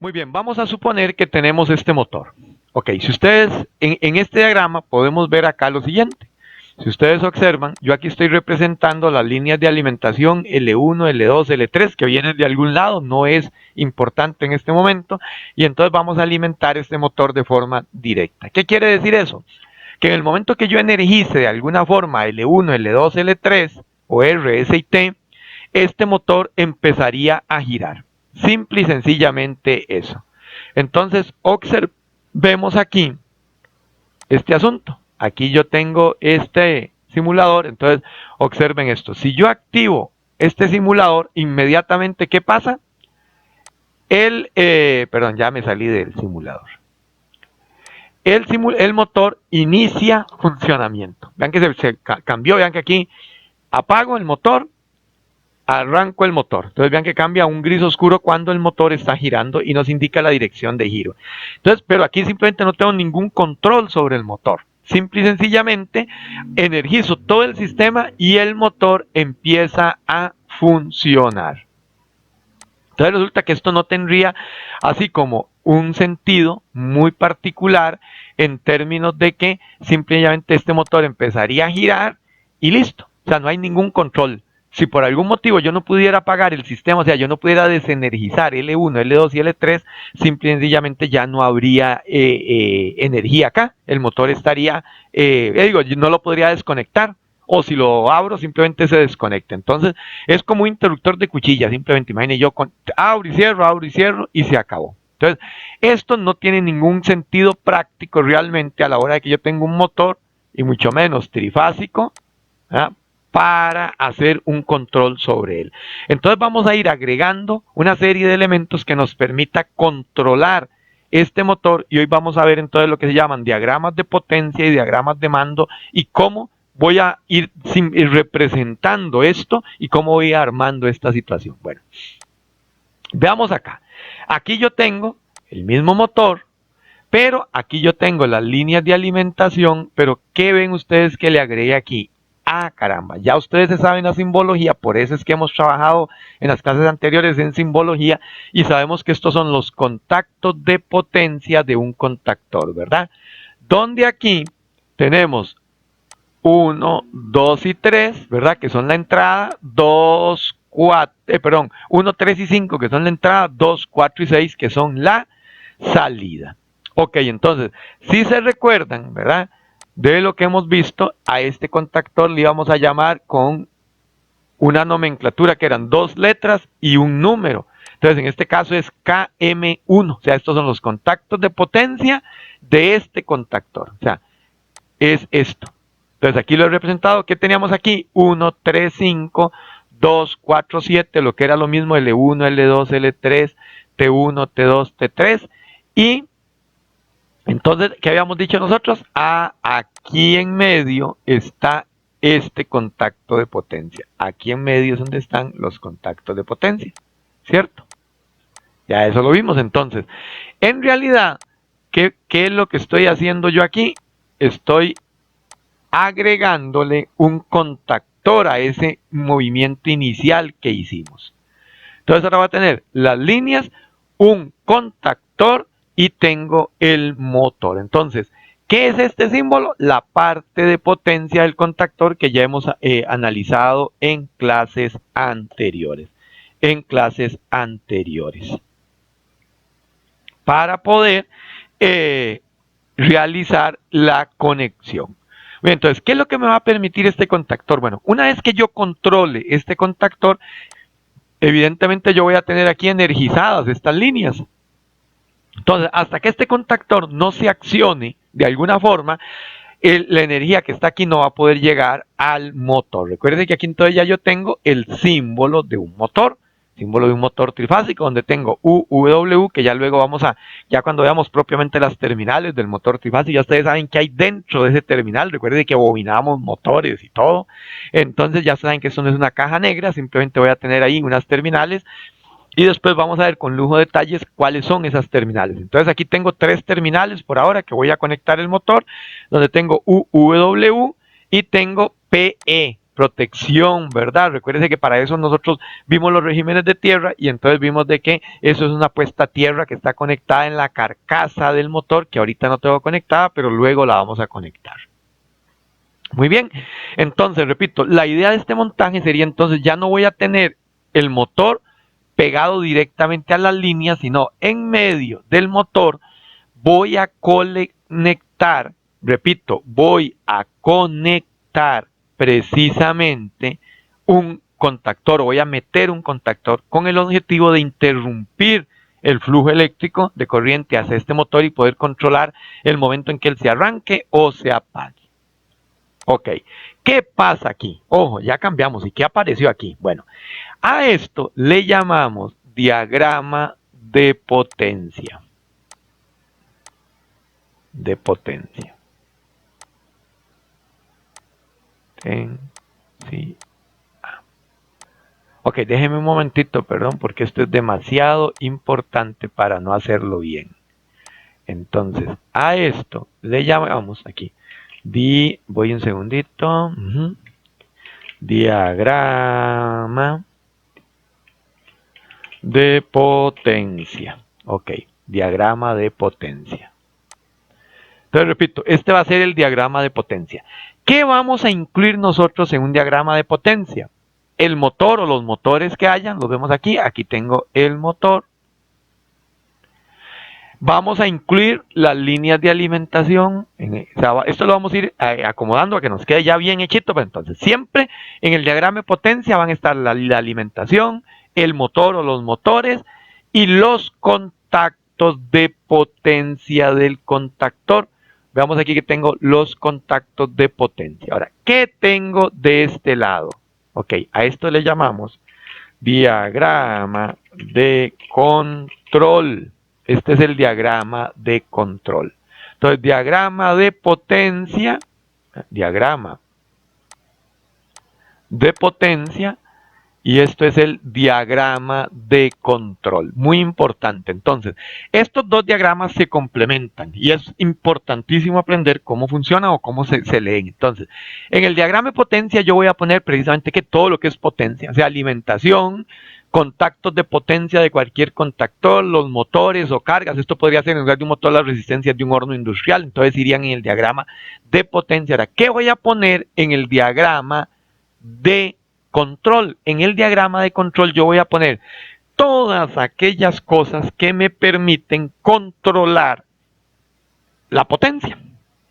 Muy bien, vamos a suponer que tenemos este motor. Ok, si ustedes en este diagrama podemos ver acá lo siguiente. Si ustedes observan, yo aquí estoy representando las líneas de alimentación L1, L2, L3 que vienen de algún lado, no es importante en este momento, y entonces vamos a alimentar este motor de forma directa. ¿Qué quiere decir eso? Que en el momento que yo energice de alguna forma L1, L2, L3 o R, S y T, este motor empezaría a girar. Simple y sencillamente eso. Entonces, observemos aquí este asunto. Aquí yo tengo este simulador, entonces observen esto. Si yo activo este simulador, inmediatamente, ¿qué pasa? Perdón, ya me salí del simulador. El motor inicia funcionamiento. Vean que se cambió, vean que aquí apago el motor, arranco el motor. Entonces vean que cambia a un gris oscuro cuando el motor está girando y nos indica la dirección de giro. Entonces, pero aquí simplemente no tengo ningún control sobre el motor. Simple y sencillamente energizo todo el sistema y el motor empieza a funcionar. Entonces resulta que esto no tendría así como un sentido muy particular en términos de que simplemente este motor empezaría a girar y listo. O sea, no hay ningún control. Si por algún motivo yo no pudiera apagar el sistema, o sea, yo no pudiera desenergizar L1, L2 y L3, simple y sencillamente ya no habría energía acá. El motor estaría, yo no lo podría desconectar. O si lo abro, simplemente se desconecta. Entonces, es como un interruptor de cuchilla. Simplemente imagine yo abro y cierro y se acabó. Entonces, esto no tiene ningún sentido práctico realmente a la hora de que yo tengo un motor, y mucho menos trifásico, ¿verdad?, para hacer un control sobre él. Entonces vamos a ir agregando una serie de elementos que nos permita controlar este motor, y hoy vamos a ver entonces lo que se llaman diagramas de potencia y diagramas de mando, y cómo voy a ir representando esto y cómo voy armando esta situación. Bueno, veamos acá. Aquí yo tengo el mismo motor, pero aquí yo tengo las líneas de alimentación, pero ¿qué ven ustedes que le agregué aquí? Ah, caramba, ya ustedes se saben la simbología, por eso es que hemos trabajado en las clases anteriores en simbología y sabemos que estos son los contactos de potencia de un contactor, ¿verdad? Donde aquí tenemos 1, 2 y 3, ¿verdad? Que son la entrada, 2, 4, 1, 3 y 5, que son la entrada, 2, 4 y 6, que son la salida. Ok, entonces, si se recuerdan, ¿verdad?, de lo que hemos visto, a este contactor le íbamos a llamar con una nomenclatura que eran 2 letras y un número. Entonces, en este caso es KM1, o sea, estos son los contactos de potencia de este contactor. O sea, es esto. Entonces, aquí lo he representado. ¿Qué teníamos aquí? 1, 3, 5, 2, 4, 7, lo que era lo mismo L1, L2, L3, T1, T2, T3. Y entonces, ¿qué habíamos dicho nosotros? Aquí en medio está este contacto de potencia. Aquí en medio es donde están los contactos de potencia, ¿cierto? Ya eso lo vimos. Entonces, en realidad, ¿qué es lo que estoy haciendo yo aquí? Estoy agregándole un contactor a ese movimiento inicial que hicimos. Entonces ahora va a tener las líneas, un contactor y tengo el motor. Entonces, ¿qué es este símbolo? La parte de potencia del contactor que ya hemos analizado en clases anteriores. Para poder realizar la conexión. Bien, entonces, ¿qué es lo que me va a permitir este contactor? Bueno, una vez que yo controle este contactor, evidentemente yo voy a tener aquí energizadas estas líneas. Entonces, hasta que este contactor no se accione de alguna forma, la energía que está aquí no va a poder llegar al motor. Recuerden que aquí entonces ya yo tengo el símbolo de un motor. Símbolo de un motor trifásico, donde tengo UW, que ya luego vamos a, ya cuando veamos propiamente las terminales del motor trifásico, ya ustedes saben qué hay dentro de ese terminal. Recuerden que bobinamos motores y todo. Entonces ya saben que esto no es una caja negra, simplemente voy a tener ahí unas terminales. Y después vamos a ver con lujo de detalles cuáles son esas terminales. Entonces aquí tengo 3 terminales por ahora que voy a conectar el motor, donde tengo UW y tengo PE, protección, ¿verdad? Recuérdense que para eso nosotros vimos los regímenes de tierra y entonces vimos de que eso es una puesta a tierra que está conectada en la carcasa del motor, que ahorita no tengo conectada, pero luego la vamos a conectar. Muy bien, entonces repito, la idea de este montaje sería entonces ya no voy a tener el motor pegado directamente a las líneas, sino en medio del motor voy a conectar, repito, voy a conectar precisamente un contactor, voy a meter un contactor con el objetivo de interrumpir el flujo eléctrico de corriente hacia este motor y poder controlar el momento en que él se arranque o se apague. Ok, ¿qué pasa aquí? Ojo, ya cambiamos. ¿Y qué apareció aquí? Bueno, a esto le llamamos diagrama de potencia. De potencia. Sí. Ok, déjeme un momentito, perdón, porque esto es demasiado importante para no hacerlo bien. Entonces, a esto le llamamos aquí. Voy un segundito. Diagrama de potencia. Ok, diagrama de potencia. Entonces, repito, este va a ser el diagrama de potencia. ¿Qué vamos a incluir nosotros en un diagrama de potencia? El motor o los motores que hayan, los vemos aquí. Aquí tengo el motor. Vamos a incluir las líneas de alimentación. Esto lo vamos a ir acomodando a que nos quede ya bien hechito. Pero entonces, siempre en el diagrama de potencia van a estar la alimentación, el motor o los motores y los contactos de potencia del contactor. Veamos aquí que tengo los contactos de potencia. Ahora, ¿qué tengo de este lado? Ok, a esto le llamamos diagrama de control. Este es el diagrama de control. Entonces, diagrama de potencia, y esto es el diagrama de control. Muy importante. Entonces, estos dos diagramas se complementan y es importantísimo aprender cómo funciona o cómo se leen. Entonces, en el diagrama de potencia yo voy a poner precisamente que todo lo que es potencia, o sea, alimentación, contactos de potencia de cualquier contactor, los motores o cargas. Esto podría ser en lugar de un motor las resistencias de un horno industrial. Entonces irían en el diagrama de potencia. Ahora, ¿qué voy a poner en el diagrama de control? En el diagrama de control yo voy a poner todas aquellas cosas que me permiten controlar la potencia.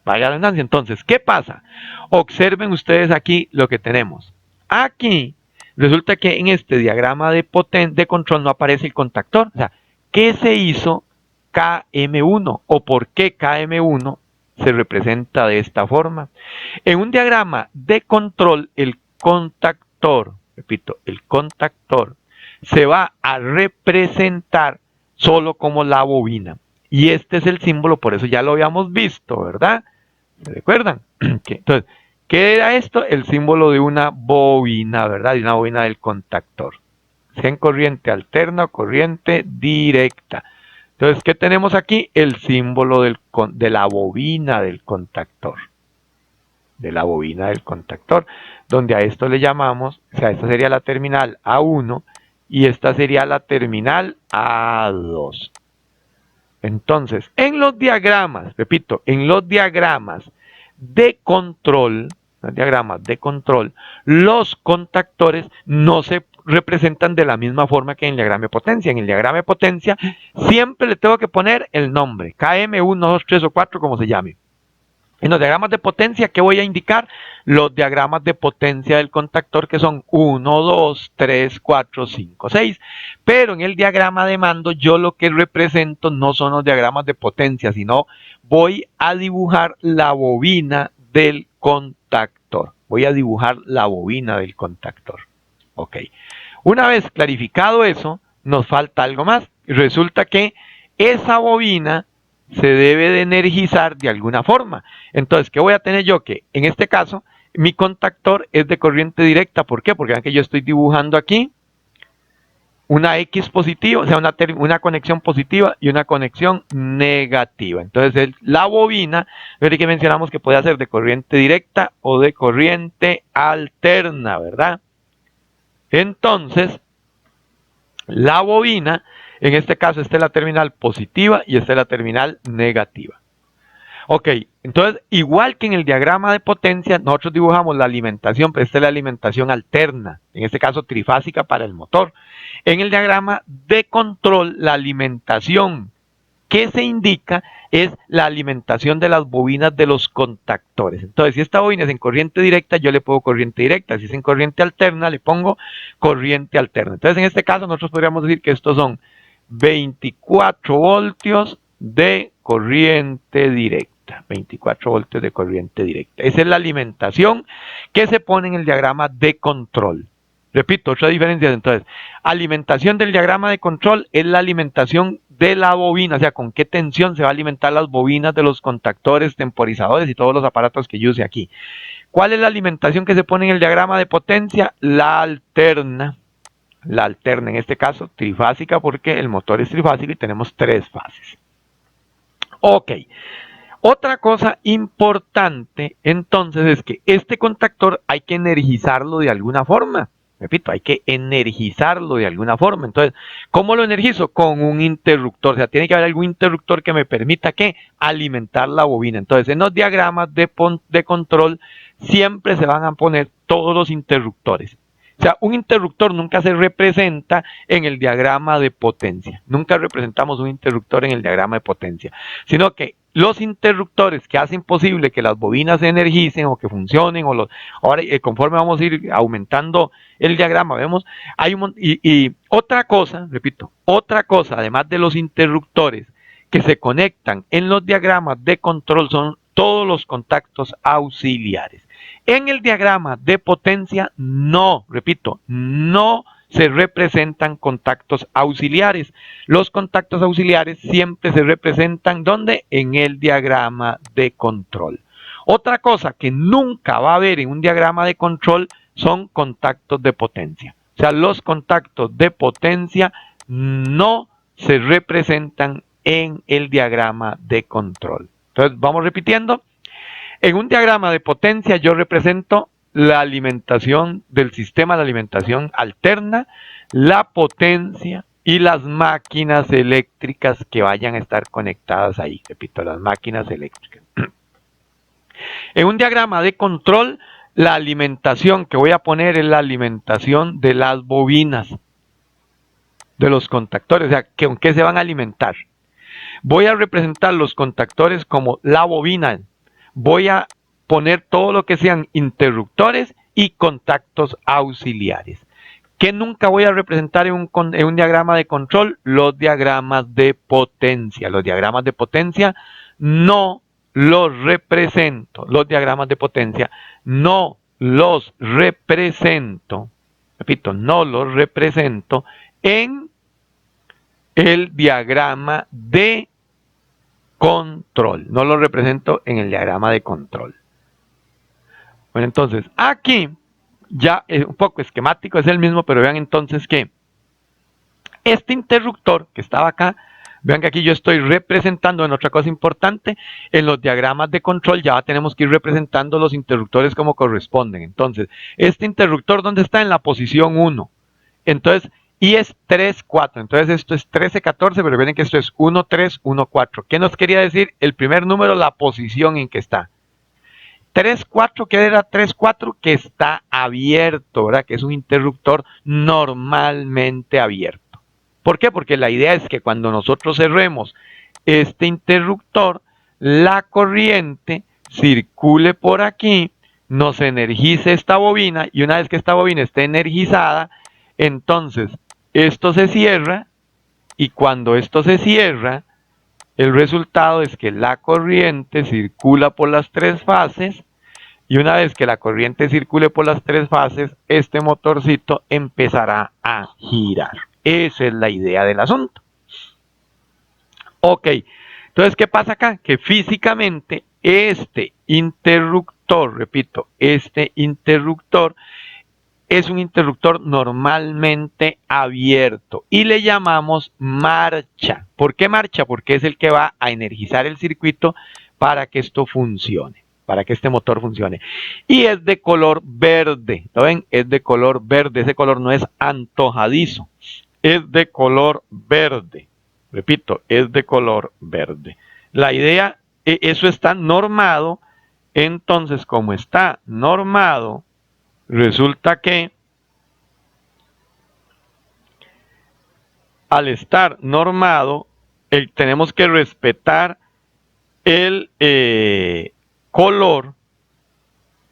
Vaya la redundancia. Entonces, ¿qué pasa? Observen ustedes aquí lo que tenemos. Aquí resulta que en este diagrama de control no aparece el contactor. O sea, ¿qué se hizo KM1 o por qué KM1 se representa de esta forma? En un diagrama de control, el contactor, repito, el contactor se va a representar solo como la bobina. Y este es el símbolo, por eso ya lo habíamos visto, ¿verdad? ¿Se recuerdan? Entonces, ¿qué era esto? El símbolo de una bobina, ¿verdad? De una bobina del contactor. Sea en corriente alterna o corriente directa. Entonces, ¿qué tenemos aquí? El símbolo de la bobina del contactor. De la bobina del contactor. Donde a esto le llamamos, o sea, esta sería la terminal A1 y esta sería la terminal A2. Entonces, en los diagramas, repito, en los diagramas de control, los contactores no se representan de la misma forma que en el diagrama de potencia. En el diagrama de potencia siempre le tengo que poner el nombre, KM1, 2, 3 o 4, como se llame. En los diagramas de potencia, ¿qué voy a indicar? Los diagramas de potencia del contactor, que son 1, 2, 3, 4, 5, 6. Pero en el diagrama de mando, yo lo que represento no son los diagramas de potencia, sino voy a dibujar la bobina del contactor. Voy a dibujar la bobina del contactor. Ok. Una vez clarificado eso, nos falta algo más. Resulta que esa bobina se debe de energizar de alguna forma. Entonces, ¿qué voy a tener yo? Que en este caso, mi contactor es de corriente directa. ¿Por qué? Porque vean que yo estoy dibujando aquí una X positiva, o sea, una conexión positiva y una conexión negativa. Entonces, la bobina, fíjate que mencionamos que puede ser de corriente directa o de corriente alterna, ¿verdad? Entonces, la bobina, en este caso, esta es la terminal positiva y esta es la terminal negativa. Ok, entonces, igual que en el diagrama de potencia, nosotros dibujamos la alimentación, pero esta es la alimentación alterna, en este caso trifásica para el motor. En el diagrama de control, la alimentación que se indica es la alimentación de las bobinas de los contactores. Entonces, si esta bobina es en corriente directa, yo le pongo corriente directa. Si es en corriente alterna, le pongo corriente alterna. Entonces, en este caso, nosotros podríamos decir que estos son 24 voltios de corriente directa. 24 voltios de corriente directa. Esa es la alimentación que se pone en el diagrama de control. Repito, otra diferencia. Entonces, alimentación del diagrama de control es la alimentación de la bobina, o sea, con qué tensión se va a alimentar las bobinas de los contactores, temporizadores y todos los aparatos que yo use aquí. ¿Cuál es la alimentación que se pone en el diagrama de potencia? La alterna. La alterna, en este caso, trifásica, porque el motor es trifásico y tenemos 3 fases. Ok. Otra cosa importante, entonces, es que este contactor hay que energizarlo de alguna forma. Repito, hay que energizarlo de alguna forma. Entonces, ¿cómo lo energizo? Con un interruptor. O sea, tiene que haber algún interruptor que me permita ¿qué? Alimentar la bobina. Entonces, en los diagramas de control siempre se van a poner todos los interruptores. O sea, un interruptor nunca se representa en el diagrama de potencia. Nunca representamos un interruptor en el diagrama de potencia. Sino que los interruptores que hacen posible que las bobinas se energicen o que funcionen, ahora conforme vamos a ir aumentando el diagrama, vemos, hay y otra cosa, repito, otra cosa, además de los interruptores que se conectan en los diagramas de control son todos los contactos auxiliares. En el diagrama de potencia no, repito, no se representan contactos auxiliares. Los contactos auxiliares siempre se representan ¿dónde? En el diagrama de control. Otra cosa que nunca va a haber en un diagrama de control son contactos de potencia. O sea, los contactos de potencia no se representan en el diagrama de control. Entonces, vamos repitiendo. En un diagrama de potencia yo represento la alimentación del sistema de alimentación alterna, la potencia y las máquinas eléctricas que vayan a estar conectadas ahí. Repito, las máquinas eléctricas. En un diagrama de control, la alimentación que voy a poner es la alimentación de las bobinas, de los contactores, o sea, ¿con qué se van a alimentar? Voy a representar los contactores como la bobina. Voy a poner todo lo que sean interruptores y contactos auxiliares. ¿Qué nunca voy a representar en un diagrama de control? Los diagramas de potencia. Los diagramas de potencia no los represento. Los diagramas de potencia no los represento. Repito, no los represento en el diagrama de control. No lo represento en el diagrama de control. Bueno, entonces, aquí ya es un poco esquemático, es el mismo, pero vean entonces que este interruptor que estaba acá, vean que aquí yo estoy representando en otra cosa importante, en los diagramas de control ya tenemos que ir representando los interruptores como corresponden. Entonces, este interruptor, ¿dónde está? En la posición 1. Entonces, y es 3, 4. Entonces esto es 13, 14, pero recuerden que esto es 1, 3, 1, 4. ¿Qué nos quería decir? El primer número, la posición en que está. 3, 4, ¿qué era 3, 4? Que está abierto, ¿verdad? Que es un interruptor normalmente abierto. ¿Por qué? Porque la idea es que cuando nosotros cerremos este interruptor, la corriente circule por aquí, nos energice esta bobina, y una vez que esta bobina esté energizada, entonces esto se cierra, y cuando esto se cierra, el resultado es que la corriente circula por las 3 fases, y una vez que la corriente circule por las 3 fases, este motorcito empezará a girar. Esa es la idea del asunto. Ok, entonces, ¿qué pasa acá? Que físicamente este interruptor, repito, este interruptor es un interruptor normalmente abierto y le llamamos marcha. ¿Por qué marcha? Porque es el que va a energizar el circuito para que esto funcione, para que este motor funcione. Y es de color verde, ¿lo ven? Es de color verde, ese color no es antojadizo, es de color verde. Repito, es de color verde. La idea, eso está normado, entonces como está normado, resulta que al estar normado, tenemos que respetar el color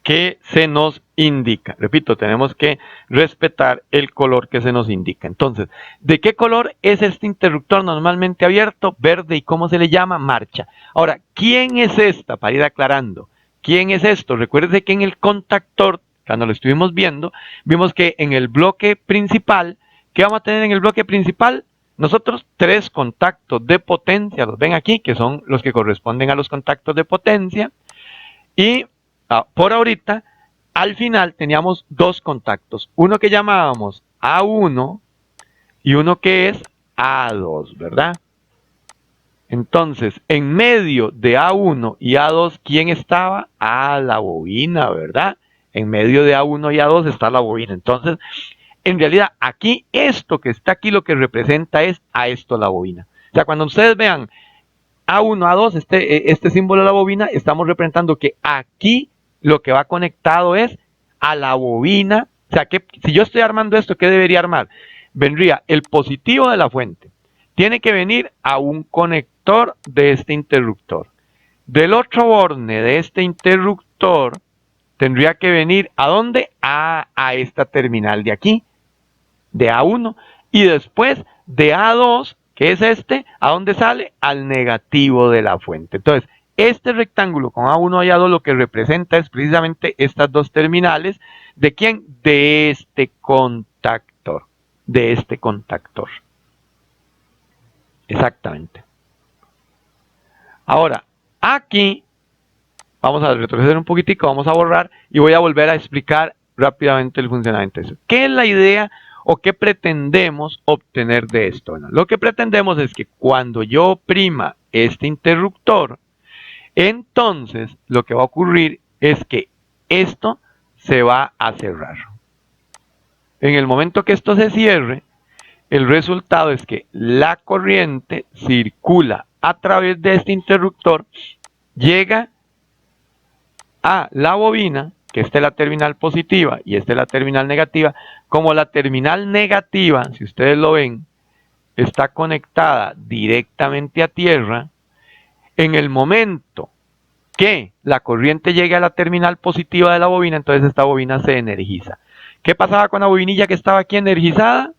que se nos indica. Repito, tenemos que respetar el color que se nos indica. Entonces, ¿de qué color es este interruptor normalmente abierto? Verde. ¿Y cómo se le llama? Marcha. Ahora, ¿quién es esta? Para ir aclarando. ¿Quién es esto? Recuerde que en el contactor, cuando lo estuvimos viendo, vimos que en el bloque principal, ¿qué vamos a tener en el bloque principal? Nosotros 3 contactos de potencia, los ven aquí, que son los que corresponden a los contactos de potencia. Y por ahorita, al final teníamos 2 contactos. Uno que llamábamos A1 y uno que es A2, ¿verdad? Entonces, en medio de A1 y A2, ¿quién estaba? La bobina, ¿verdad? En medio de A1 y A2 está la bobina. Entonces, en realidad, aquí, esto que está aquí, lo que representa es a esto la bobina. O sea, cuando ustedes vean A1, A2, este símbolo de la bobina, estamos representando que aquí lo que va conectado es a la bobina. O sea, que si yo estoy armando esto, ¿qué debería armar? Vendría el positivo de la fuente. Tiene que venir a un conector de este interruptor. Del otro borne de este interruptor, tendría que venir ¿a dónde? A esta terminal de aquí, de A1. Y después de A2, que es este, ¿a dónde sale? Al negativo de la fuente. Entonces, este rectángulo con A1 y A2 lo que representa es precisamente estas 2 terminales. ¿De quién? De este contactor. De este contactor. Exactamente. Ahora, aquí, vamos a retroceder un poquitico, vamos a borrar y voy a volver a explicar rápidamente el funcionamiento de eso. ¿Qué es la idea o qué pretendemos obtener de esto? Bueno, lo que pretendemos es que cuando yo oprima este interruptor, entonces lo que va a ocurrir es que esto se va a cerrar. En el momento que esto se cierre, el resultado es que la corriente circula a través de este interruptor, llega a la bobina, que esta es la terminal positiva y esta es la terminal negativa. Como la terminal negativa, si ustedes lo ven, está conectada directamente a tierra, en el momento que la corriente llegue a la terminal positiva de la bobina, entonces esta bobina se energiza. ¿Qué pasaba con la bobinilla que estaba aquí energizada?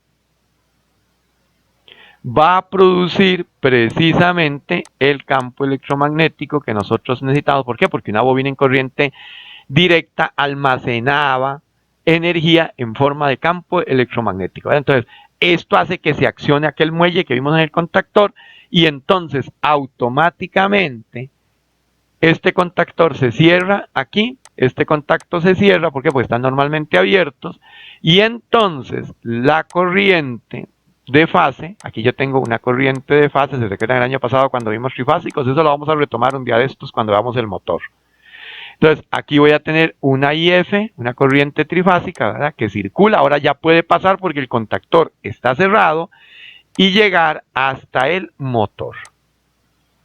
Va a producir precisamente el campo electromagnético que nosotros necesitamos. ¿Por qué? Porque una bobina en corriente directa almacenaba energía en forma de campo electromagnético. Entonces, esto hace que se accione aquel muelle que vimos en el contactor y entonces automáticamente este contactor se cierra aquí, este contacto se cierra, ¿por qué? Porque están normalmente abiertos y entonces la corriente de fase, aquí yo tengo una corriente de fase, se recuerdan el año pasado cuando vimos trifásicos, eso lo vamos a retomar un día de estos cuando veamos el motor. Entonces, aquí voy a tener una IF, una corriente trifásica, ¿verdad? Que circula, ahora ya puede pasar porque el contactor está cerrado y llegar hasta el motor.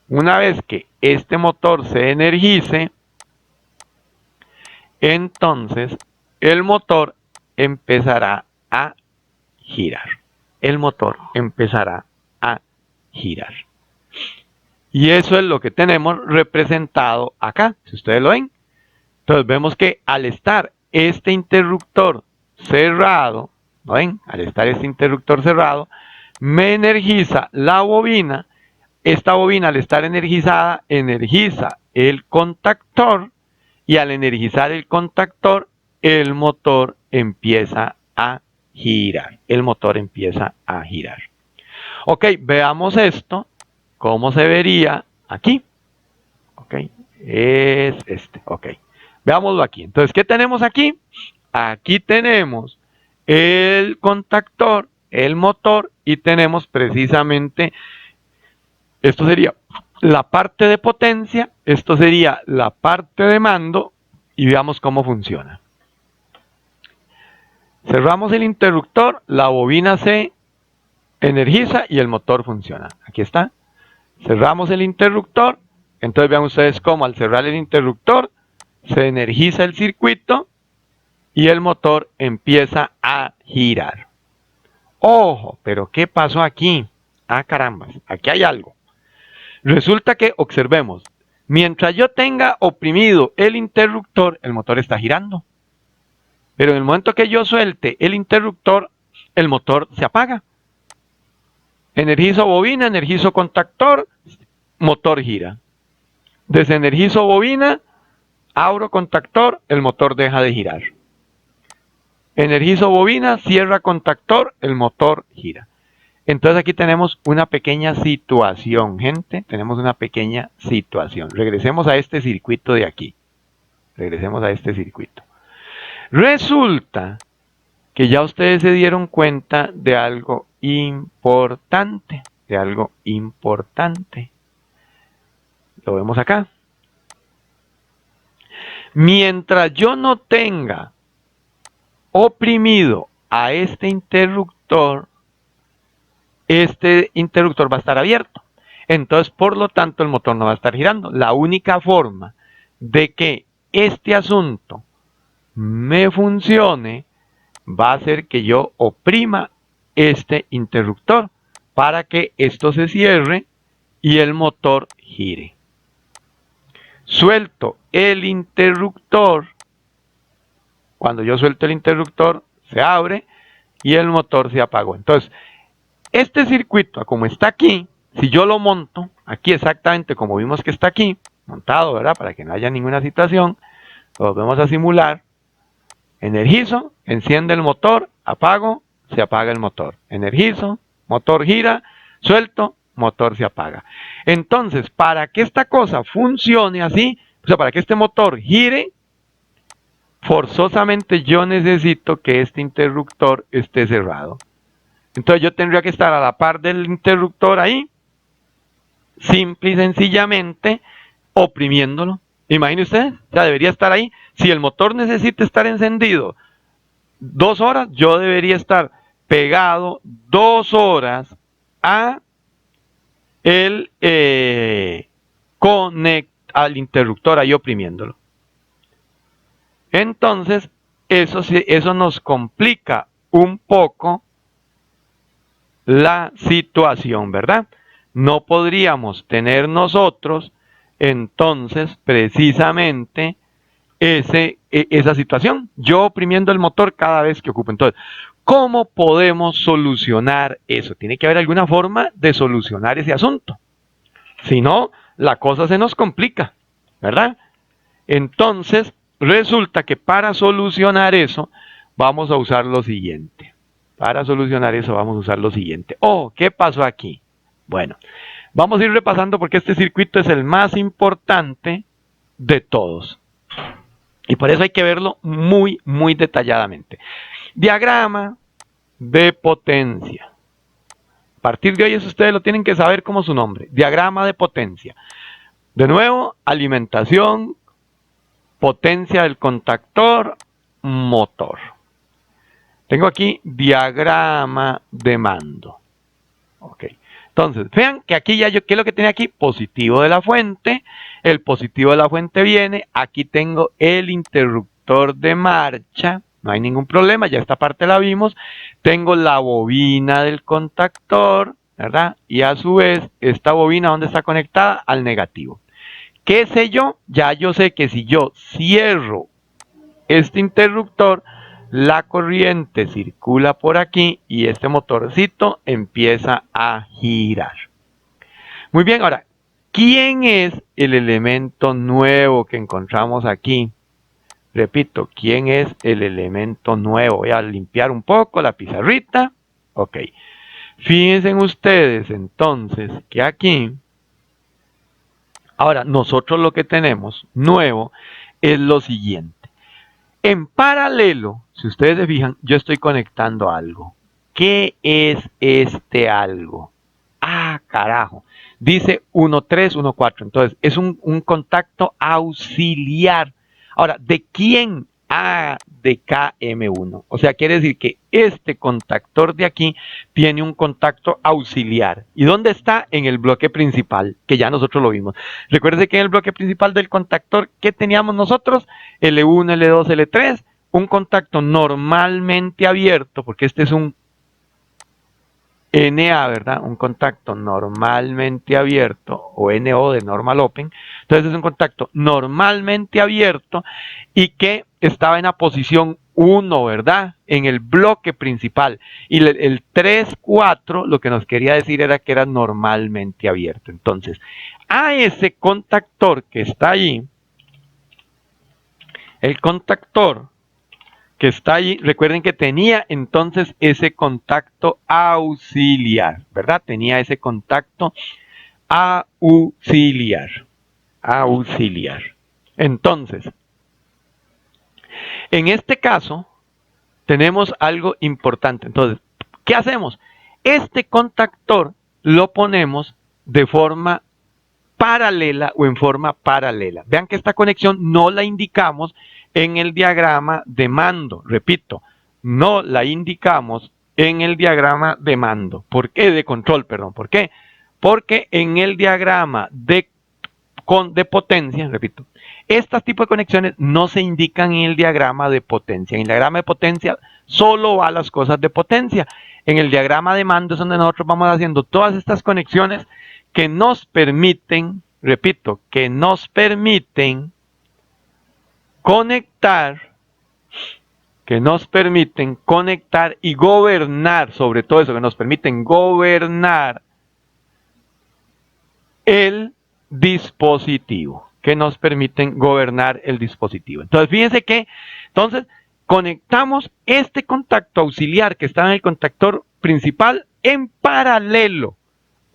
Una vez que este motor se energice, entonces el motor empezará a girar. El motor empezará a girar. Y eso es lo que tenemos representado acá, si ustedes lo ven. Entonces vemos que al estar este interruptor cerrado, ¿lo ven? Al estar este interruptor cerrado, me energiza la bobina. Esta bobina al estar energizada, energiza el contactor y al energizar el contactor, el motor empieza a girar. El motor empieza a girar. Ok, veamos esto, cómo se vería aquí. Ok, es este, ok. Veámoslo aquí. Entonces, ¿qué tenemos aquí? Aquí tenemos el contactor, el motor, y tenemos precisamente, esto sería la parte de potencia, esto sería la parte de mando, y veamos cómo funciona. Cerramos el interruptor, la bobina se energiza y el motor funciona. Aquí está. Cerramos el interruptor, entonces vean ustedes cómo al cerrar el interruptor se energiza el circuito y el motor empieza a girar. Ojo, pero ¿qué pasó aquí? Ah, carambas, aquí hay algo. Resulta que, observemos, mientras yo tenga oprimido el interruptor, el motor está girando. Pero en el momento que yo suelte el interruptor, el motor se apaga. Energizo bobina, energizo contactor, motor gira. Desenergizo bobina, abro contactor, el motor deja de girar. Energizo bobina, cierra contactor, el motor gira. Entonces aquí tenemos una pequeña situación, gente. Tenemos una pequeña situación. Regresemos a este circuito de aquí. Regresemos a este circuito. Resulta que ya ustedes se dieron cuenta de algo importante. De algo importante. Lo vemos acá. Mientras yo no tenga oprimido a este interruptor va a estar abierto. Entonces, por lo tanto, el motor no va a estar girando. La única forma de que este asunto me funcione va a ser que yo oprima este interruptor para que esto se cierre y el motor gire. Suelto el interruptor. Cuando yo suelto el interruptor, se abre y el motor se apagó. Entonces, este circuito, como está aquí, si yo lo monto, aquí exactamente como vimos que está aquí, montado, ¿verdad? Para que no haya ninguna situación, lo vamos a simular. Energizo, enciende el motor, apago, se apaga el motor. Energizo, motor gira, suelto, motor se apaga. Entonces, para que esta cosa funcione así, o sea, para que este motor gire, forzosamente yo necesito que este interruptor esté cerrado. Entonces yo tendría que estar a la par del interruptor ahí, simple y sencillamente oprimiéndolo. Imagine usted, ya debería estar ahí. Si el motor necesita estar encendido 2 horas, yo debería estar pegado 2 horas a al interruptor ahí oprimiéndolo. Entonces, eso nos complica un poco la situación, ¿verdad? No podríamos tener nosotros entonces precisamente esa situación, yo oprimiendo el motor cada vez que ocupo. Entonces, ¿cómo podemos solucionar eso? Tiene que haber alguna forma de solucionar ese asunto. Si no, la cosa se nos complica, ¿verdad? Entonces, resulta que para solucionar eso, vamos a usar lo siguiente. Para solucionar eso vamos a usar lo siguiente. Oh, ¿qué pasó aquí? Bueno, vamos a ir repasando porque este circuito es el más importante de todos. Y por eso hay que verlo muy, muy detalladamente. Diagrama de potencia. A partir de hoy eso ustedes lo tienen que saber como su nombre. Diagrama de potencia. De nuevo, alimentación, potencia del contactor, motor. Tengo aquí diagrama de mando. Ok. Entonces, vean que aquí ya yo, ¿qué es lo que tenía aquí? Positivo de la fuente. El positivo de la fuente viene. Aquí tengo el interruptor de marcha. No hay ningún problema, ya esta parte la vimos. Tengo la bobina del contactor, ¿verdad? Y a su vez, esta bobina, ¿dónde está conectada? Al negativo. ¿Qué sé yo? Ya yo sé que si yo cierro este interruptor, la corriente circula por aquí y este motorcito empieza a girar. Muy bien, ahora, ¿quién es el elemento nuevo que encontramos aquí? Repito, ¿quién es el elemento nuevo? Voy a limpiar un poco la pizarrita. Ok. Fíjense ustedes entonces que aquí, ahora nosotros lo que tenemos nuevo es lo siguiente. En paralelo, si ustedes se fijan, yo estoy conectando algo. ¿Qué es este algo? Ah, carajo. Dice 1314. Entonces, es un contacto auxiliar. Ahora, ¿de quién? Ah, de KM1. O sea, quiere decir que este contactor de aquí tiene un contacto auxiliar. ¿Y dónde está? En el bloque principal, que ya nosotros lo vimos. Recuerden que en el bloque principal del contactor, ¿qué teníamos nosotros? L1, L2, L3. Un contacto normalmente abierto, porque este es un NA, ¿verdad? Un contacto normalmente abierto, o NO de normal open. Entonces es un contacto normalmente abierto y que estaba en la posición 1, ¿verdad? En el bloque principal. Y el 3, 4 lo que nos quería decir era que era normalmente abierto. Entonces, a ese contactor que está allí, el contactor que está allí, recuerden que tenía entonces ese contacto auxiliar, ¿verdad? Tenía ese contacto auxiliar. Entonces, en este caso, tenemos algo importante. Entonces, ¿qué hacemos? Este contactor lo ponemos de forma paralela o en forma paralela. Vean que esta conexión no la indicamos en el diagrama de mando. Repito, no la indicamos en el diagrama de mando. ¿Por qué? De control, perdón. ¿Por qué? Porque en el diagrama de potencia, repito, este tipo de conexiones no se indican en el diagrama de potencia. En el diagrama de potencia solo va las cosas de potencia. En el diagrama de mando es donde nosotros vamos haciendo todas estas conexiones que nos permiten, repito, que nos permiten conectar y gobernar, sobre todo eso, que nos permiten gobernar el dispositivo, Entonces, fíjense que, conectamos este contacto auxiliar que está en el contactor principal en paralelo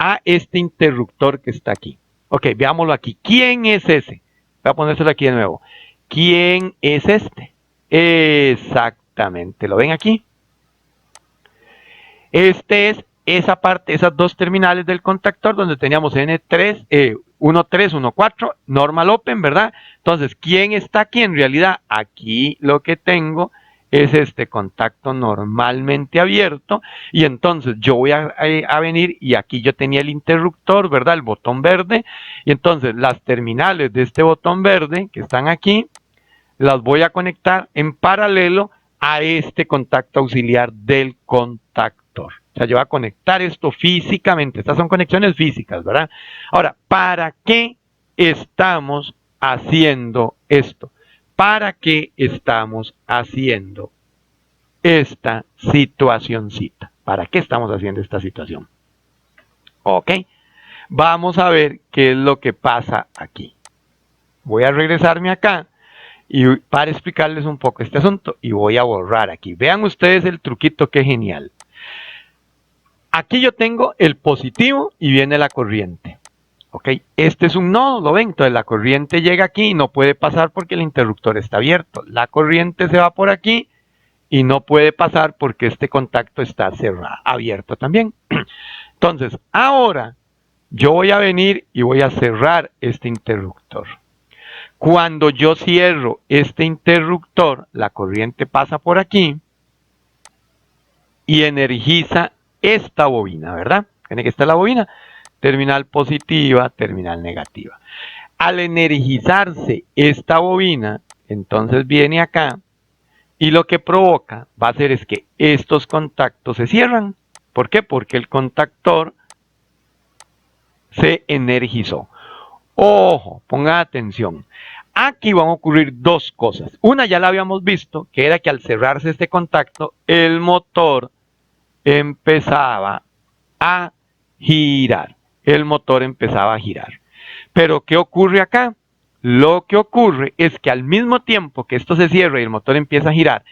a este interruptor que está aquí. Ok, veámoslo aquí. ¿Quién es ese? Voy a ponérselo aquí de nuevo. ¿Quién es este? Exactamente, ¿lo ven aquí? Este es esa parte, esas dos terminales del contactor donde teníamos N3, 1.3, 1.4, normal open, ¿verdad? Entonces, ¿quién está aquí? En realidad, aquí lo que tengo es este contacto normalmente abierto y entonces yo voy a venir y aquí yo tenía el interruptor, ¿verdad? El botón verde y entonces las terminales de este botón verde que están aquí las voy a conectar en paralelo a este contacto auxiliar del contactor. O sea, yo voy a conectar esto físicamente. Estas son conexiones físicas, ¿verdad? Ahora, ¿para qué estamos haciendo esto? ¿Para qué estamos haciendo esta situacioncita? ¿Para qué estamos haciendo esta situación? Ok, vamos a ver qué es lo que pasa aquí. Voy a regresarme acá y para explicarles un poco este asunto y voy a borrar aquí. Vean ustedes el truquito, que genial. Aquí yo tengo el positivo y viene la corriente. ¿Ok? Este es un nodo, ¿lo ven? Entonces la corriente llega aquí y no puede pasar porque el interruptor está abierto. La corriente se va por aquí y no puede pasar porque este contacto está cerrado, abierto también. Entonces, ahora yo voy a venir y voy a cerrar este interruptor. Cuando yo cierro este interruptor, la corriente pasa por aquí y energiza esta bobina, ¿verdad? Tiene que estar la bobina. Terminal positiva, terminal negativa. Al energizarse esta bobina, entonces viene acá y lo que provoca va a hacer es que estos contactos se cierran. ¿Por qué? Porque el contactor se energizó. Ojo, pongan atención. Aquí van a ocurrir dos cosas. Una ya la habíamos visto, que era que al cerrarse este contacto, el motor empezaba a girar. Pero ¿qué ocurre acá? Lo que ocurre es que al mismo tiempo que esto se cierra y el motor empieza a girar,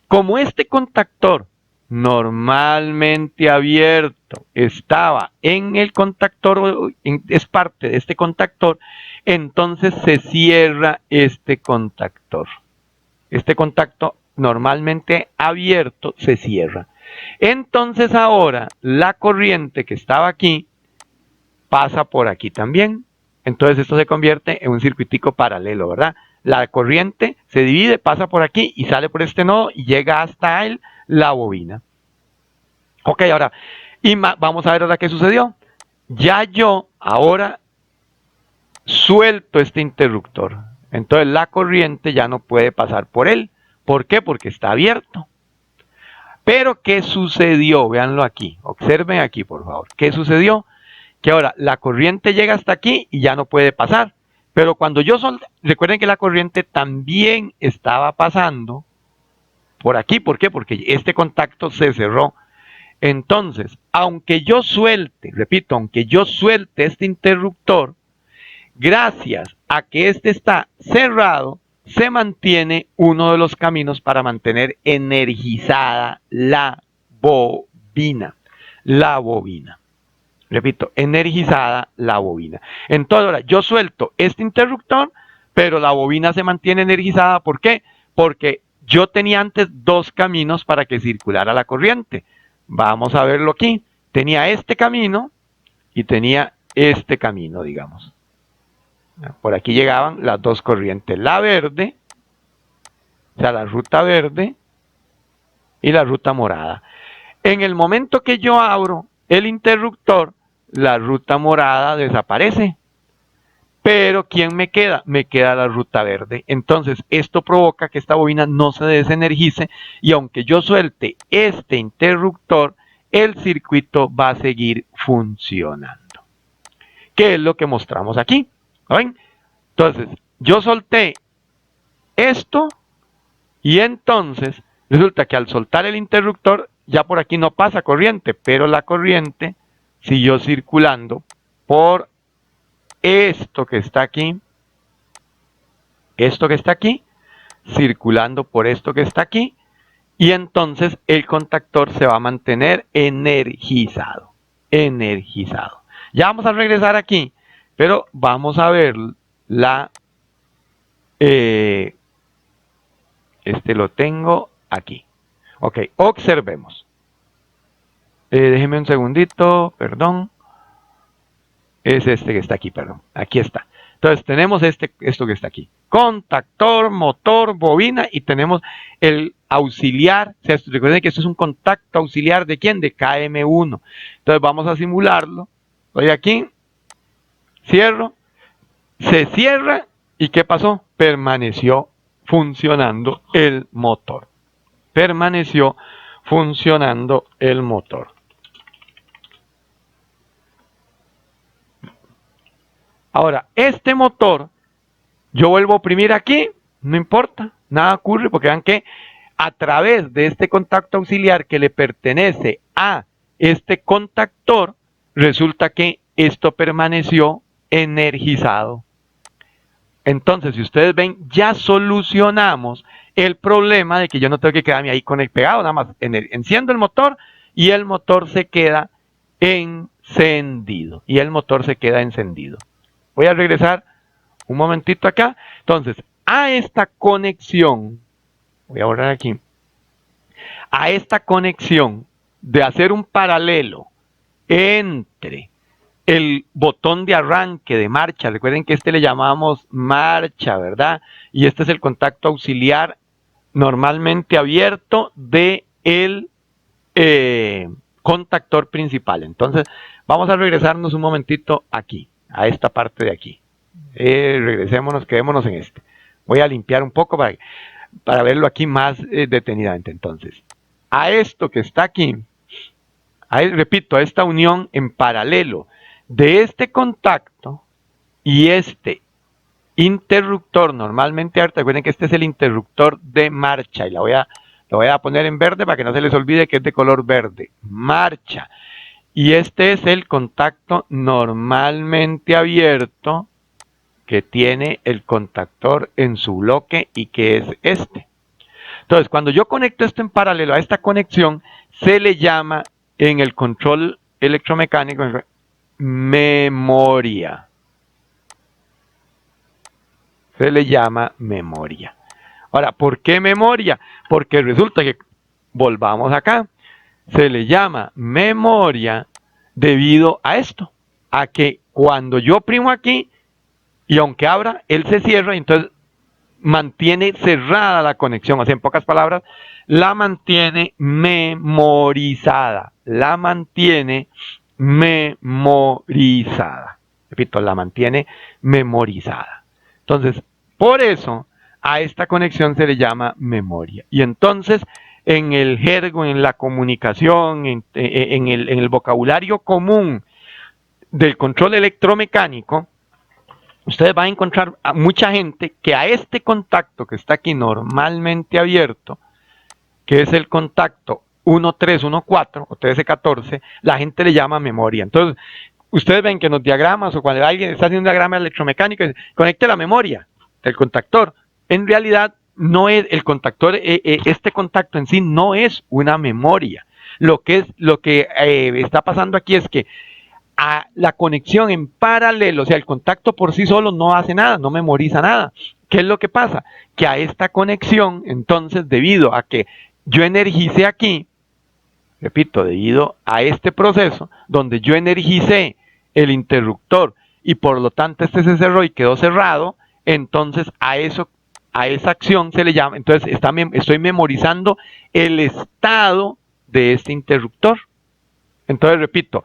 como este contactor normalmente abierto estaba en el contactor, es parte de este contactor, entonces se cierra este contactor. este contacto normalmente abierto se cierra. Entonces ahora la corriente que estaba aquí pasa por aquí también. Entonces esto se convierte en un circuitico paralelo, ¿verdad? La corriente se divide, pasa por aquí y sale por este nodo y llega hasta la bobina. Ok, ahora, vamos a ver ahora qué sucedió. Ya yo ahora suelto este interruptor. Entonces la corriente ya no puede pasar por él. ¿Por qué? Porque está abierto. Pero ¿qué sucedió? Véanlo aquí. Observen aquí, por favor. ¿Qué sucedió? Que ahora la corriente llega hasta aquí y ya no puede pasar. Pero cuando yo solté, recuerden que la corriente también estaba pasando por aquí. ¿Por qué? Porque este contacto se cerró. Entonces, aunque yo suelte, repito, aunque yo suelte este interruptor, gracias a que este está cerrado, se mantiene uno de los caminos para mantener energizada la bobina. La bobina. Repito, energizada la bobina. Entonces, ahora yo suelto este interruptor, pero la bobina se mantiene energizada. ¿Por qué? Porque yo tenía antes dos caminos para que circulara la corriente. Vamos a verlo aquí. Tenía este camino y tenía este camino, digamos. Por aquí llegaban las dos corrientes, la verde, o sea, la ruta verde y la ruta morada. En el momento que yo abro el interruptor, la ruta morada desaparece. Pero ¿quién me queda? Me queda la ruta verde. Entonces, esto provoca que esta bobina no se desenergice y aunque yo suelte este interruptor, el circuito va a seguir funcionando. ¿Qué es lo que mostramos aquí? ¿Ven? Entonces, yo solté esto y entonces resulta que al soltar el interruptor, ya por aquí no pasa corriente, pero la corriente siguió circulando por esto que está aquí, circulando por esto que está aquí, y entonces el contactor se va a mantener energizado. Ya vamos a regresar aquí, pero vamos a ver este lo tengo aquí. Ok, observemos. Déjenme un segundito, perdón. Es este que está aquí, perdón. Aquí está. Entonces tenemos esto que está aquí. Contactor, motor, bobina y tenemos el auxiliar. O sea, recuerden que esto es un contacto auxiliar de ¿quién? De KM1. Entonces vamos a simularlo. Estoy aquí. Cierro. Se cierra. ¿Y qué pasó? Permaneció funcionando el motor. Permaneció funcionando el motor. Ahora, este motor, yo vuelvo a oprimir aquí, no importa, nada ocurre, porque vean que a través de este contacto auxiliar que le pertenece a este contactor, resulta que esto permaneció energizado. Entonces, si ustedes ven, ya solucionamos el problema de que yo no tengo que quedarme ahí con el pegado, nada más enciendo el motor y el motor se queda encendido. Voy a regresar un momentito acá. Entonces, a esta conexión, voy a borrar aquí, a esta conexión de hacer un paralelo entre el botón de arranque de marcha, recuerden que este le llamamos marcha, ¿verdad? Y este es el contacto auxiliar normalmente abierto de el contactor principal. Entonces, vamos a regresarnos un momentito aquí, a esta parte de aquí. Regresémonos, quedémonos en este. Voy a limpiar un poco para verlo aquí más detenidamente. Entonces, a esto que está aquí, repito, a esta unión en paralelo de este contacto y este interruptor normalmente abierto. Recuerden que este es el interruptor de marcha y lo voy a poner en verde para que no se les olvide que es de color verde. Marcha. Y este es el contacto normalmente abierto que tiene el contactor en su bloque y que es este. Entonces, cuando yo conecto esto en paralelo a esta conexión, se le llama en el control electromecánico memoria. Se le llama memoria. Ahora, ¿por qué memoria? Porque resulta que, volvamos acá, se le llama memoria debido a esto, a que cuando yo oprimo aquí, y aunque abra, él se cierra, y entonces mantiene cerrada la conexión, o sea, en pocas palabras, la mantiene memorizada, la mantiene memorizada. Repito, la mantiene memorizada. Entonces, por eso a esta conexión se le llama memoria. Y entonces, en el jergo, en la comunicación, en el vocabulario común del control electromecánico, ustedes van a encontrar a mucha gente que a este contacto que está aquí normalmente abierto, que es el contacto 1314 o 1314, la gente le llama memoria. Entonces, ustedes ven que en los diagramas o cuando alguien está haciendo un diagrama electromecánico, conecte la memoria del contactor. En realidad, no es el contactor, este contacto en sí no es una memoria. Lo que está pasando aquí es que a la conexión en paralelo, o sea, el contacto por sí solo no hace nada, no memoriza nada. ¿Qué es lo que pasa? Que a esta conexión, entonces, debido a que yo energicé aquí, repito, debido a este proceso, donde yo energicé el interruptor y por lo tanto este se cerró y quedó cerrado, entonces a esa acción se le llama, entonces estoy memorizando el estado de este interruptor. Entonces, repito,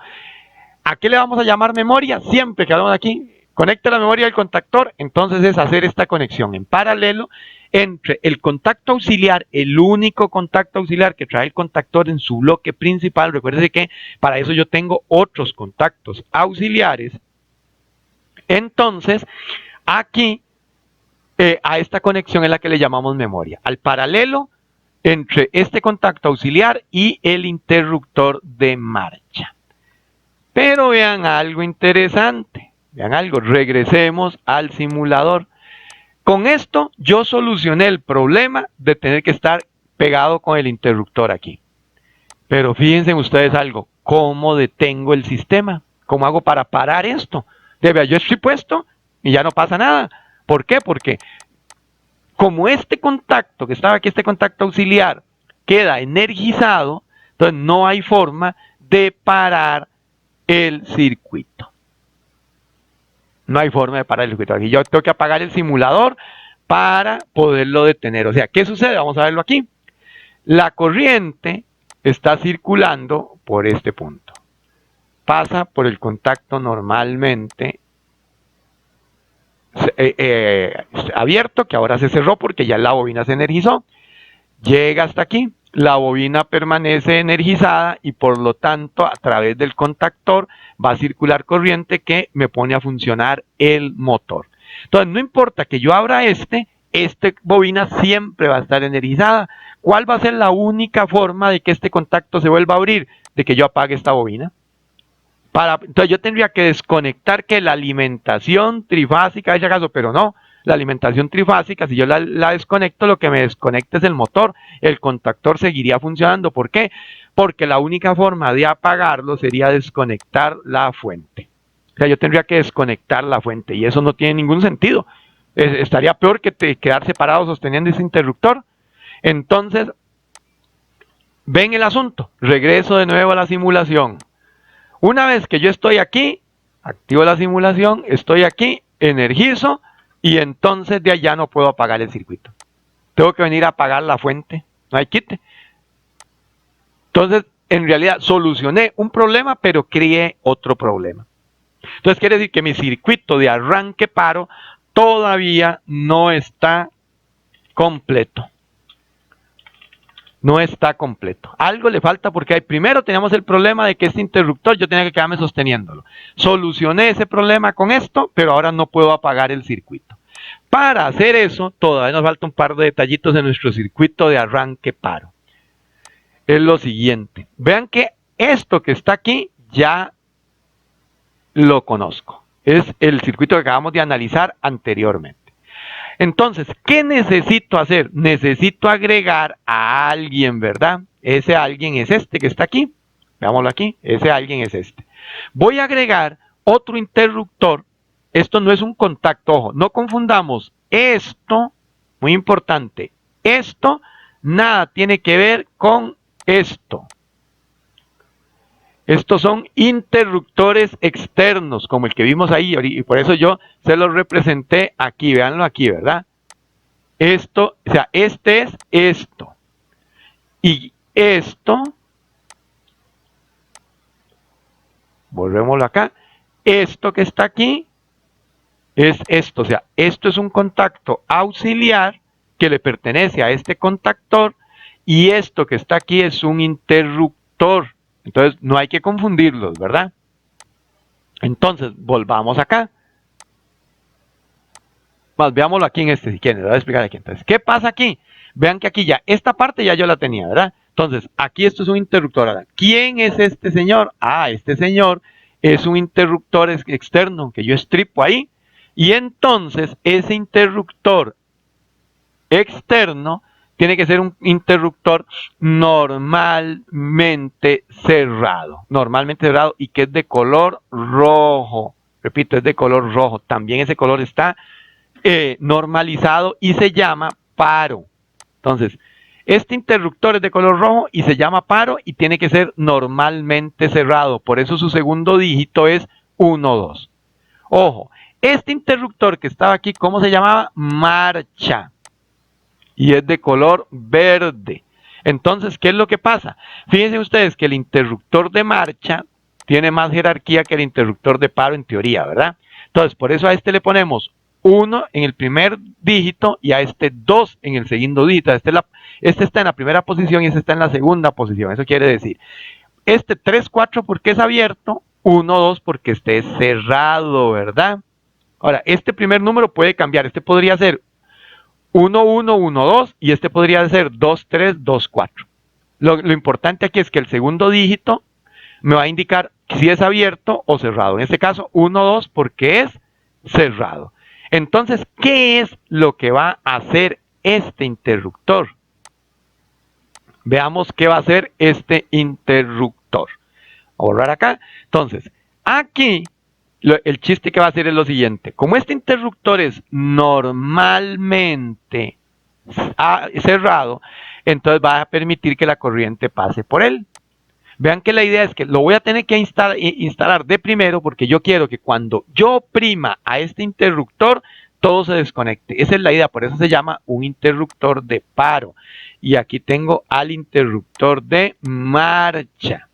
¿a qué le vamos a llamar memoria? Siempre que hablamos aquí, conecta la memoria del contactor, entonces es hacer esta conexión en paralelo entre el contacto auxiliar, el único contacto auxiliar que trae el contactor en su bloque principal. Recuérdense que para eso yo tengo otros contactos auxiliares. Entonces, aquí, a esta conexión es la que le llamamos memoria. Al paralelo entre este contacto auxiliar y el interruptor de marcha. Pero vean algo interesante, vean algo, regresemos al simulador. Con esto yo solucioné el problema de tener que estar pegado con el interruptor aquí. Pero fíjense ustedes algo, ¿cómo detengo el sistema? ¿Cómo hago para parar esto? Yo estoy puesto y ya no pasa nada. ¿Por qué? Porque como este contacto que estaba aquí, este contacto auxiliar, queda energizado, entonces no hay forma de parar el circuito. No hay forma de parar el circuito. Aquí yo tengo que apagar el simulador para poderlo detener. O sea, ¿qué sucede? Vamos a verlo aquí. La corriente está circulando por este punto. Pasa por el contacto normalmente abierto, que ahora se cerró porque ya la bobina se energizó. Llega hasta aquí. La bobina permanece energizada y por lo tanto a través del contactor va a circular corriente que me pone a funcionar el motor. Entonces no importa que yo abra esta bobina siempre va a estar energizada. ¿Cuál va a ser la única forma de que este contacto se vuelva a abrir? De que yo apague esta bobina. Entonces yo tendría que desconectar que la alimentación trifásica, ese caso, pero no. La alimentación trifásica, si yo la desconecto, lo que me desconecta es el motor. El contactor seguiría funcionando. ¿Por qué? Porque la única forma de apagarlo sería desconectar la fuente. O sea, yo tendría que desconectar la fuente y eso no tiene ningún sentido. Estaría peor que quedar separado sosteniendo ese interruptor. Entonces, ven el asunto. Regreso de nuevo a la simulación. Una vez que yo estoy aquí, activo la simulación, estoy aquí, energizo, y entonces de allá no puedo apagar el circuito. Tengo que venir a apagar la fuente, no hay quite. Entonces, en realidad, solucioné un problema, pero creé otro problema. Entonces, quiere decir que mi circuito de arranque paro todavía no está completo. No está completo. Algo le falta porque primero teníamos el problema de que este interruptor yo tenía que quedarme sosteniéndolo. Solucioné ese problema con esto, pero ahora no puedo apagar el circuito. Para hacer eso, todavía nos falta un par de detallitos en nuestro circuito de arranque paro. Es lo siguiente. Vean que esto que está aquí ya lo conozco. Es el circuito que acabamos de analizar anteriormente. Entonces, ¿qué necesito hacer? Necesito agregar a alguien, ¿verdad? Ese alguien es este que está aquí. Veámoslo aquí. Ese alguien es este. Voy a agregar otro interruptor. Esto no es un contacto, ojo. No confundamos esto, muy importante, esto nada tiene que ver con esto. Estos son interruptores externos, como el que vimos ahí, y por eso yo se los representé aquí, véanlo aquí, ¿verdad? Esto, o sea, este es esto. Y esto, volvémoslo acá, esto que está aquí es esto, o sea, esto es un contacto auxiliar que le pertenece a este contactor y esto que está aquí es un interruptor. Entonces, no hay que confundirlos, ¿verdad? Entonces, volvamos acá. Más, veámoslo aquí en este, si quieren, les voy a explicar aquí. Entonces, ¿qué pasa aquí? Vean que aquí ya, esta parte ya yo la tenía, ¿verdad? Entonces, aquí esto es un interruptor. Ahora, ¿quién es este señor? Ah, este señor es un interruptor externo que yo estripo ahí. Y entonces, ese interruptor externo tiene que ser un interruptor normalmente cerrado. Normalmente cerrado y que es de color rojo. Repito, es de color rojo. También ese color está normalizado y se llama paro. Entonces, este interruptor es de color rojo y se llama paro y tiene que ser normalmente cerrado. Por eso su segundo dígito es 1, 2. Ojo, este interruptor que estaba aquí, ¿cómo se llamaba? Marcha. Y es de color verde. Entonces, ¿qué es lo que pasa? Fíjense ustedes que el interruptor de marcha tiene más jerarquía que el interruptor de paro en teoría, ¿verdad? Entonces, por eso a este le ponemos 1 en el primer dígito y a este 2 en el segundo dígito. Este está en la primera posición y este está en la segunda posición. Eso quiere decir, este 3, 4 porque es abierto, 1, 2 porque este es cerrado, ¿verdad? Ahora, este primer número puede cambiar. Este podría ser 1, 1, 1, 2 y este podría ser 2, 3, 2, 4. Lo importante aquí es que el segundo dígito me va a indicar si es abierto o cerrado. En este caso, 1, 2 porque es cerrado. Entonces, ¿qué es lo que va a hacer este interruptor? Veamos qué va a hacer este interruptor. Voy a borrar acá. Entonces, aquí el chiste que va a hacer es lo siguiente. Como este interruptor es normalmente cerrado, entonces va a permitir que la corriente pase por él. Vean que la idea es que lo voy a tener que instalar de primero porque yo quiero que cuando yo oprima a este interruptor, todo se desconecte. Esa es la idea, por eso se llama un interruptor de paro. Y aquí tengo al interruptor de marcha.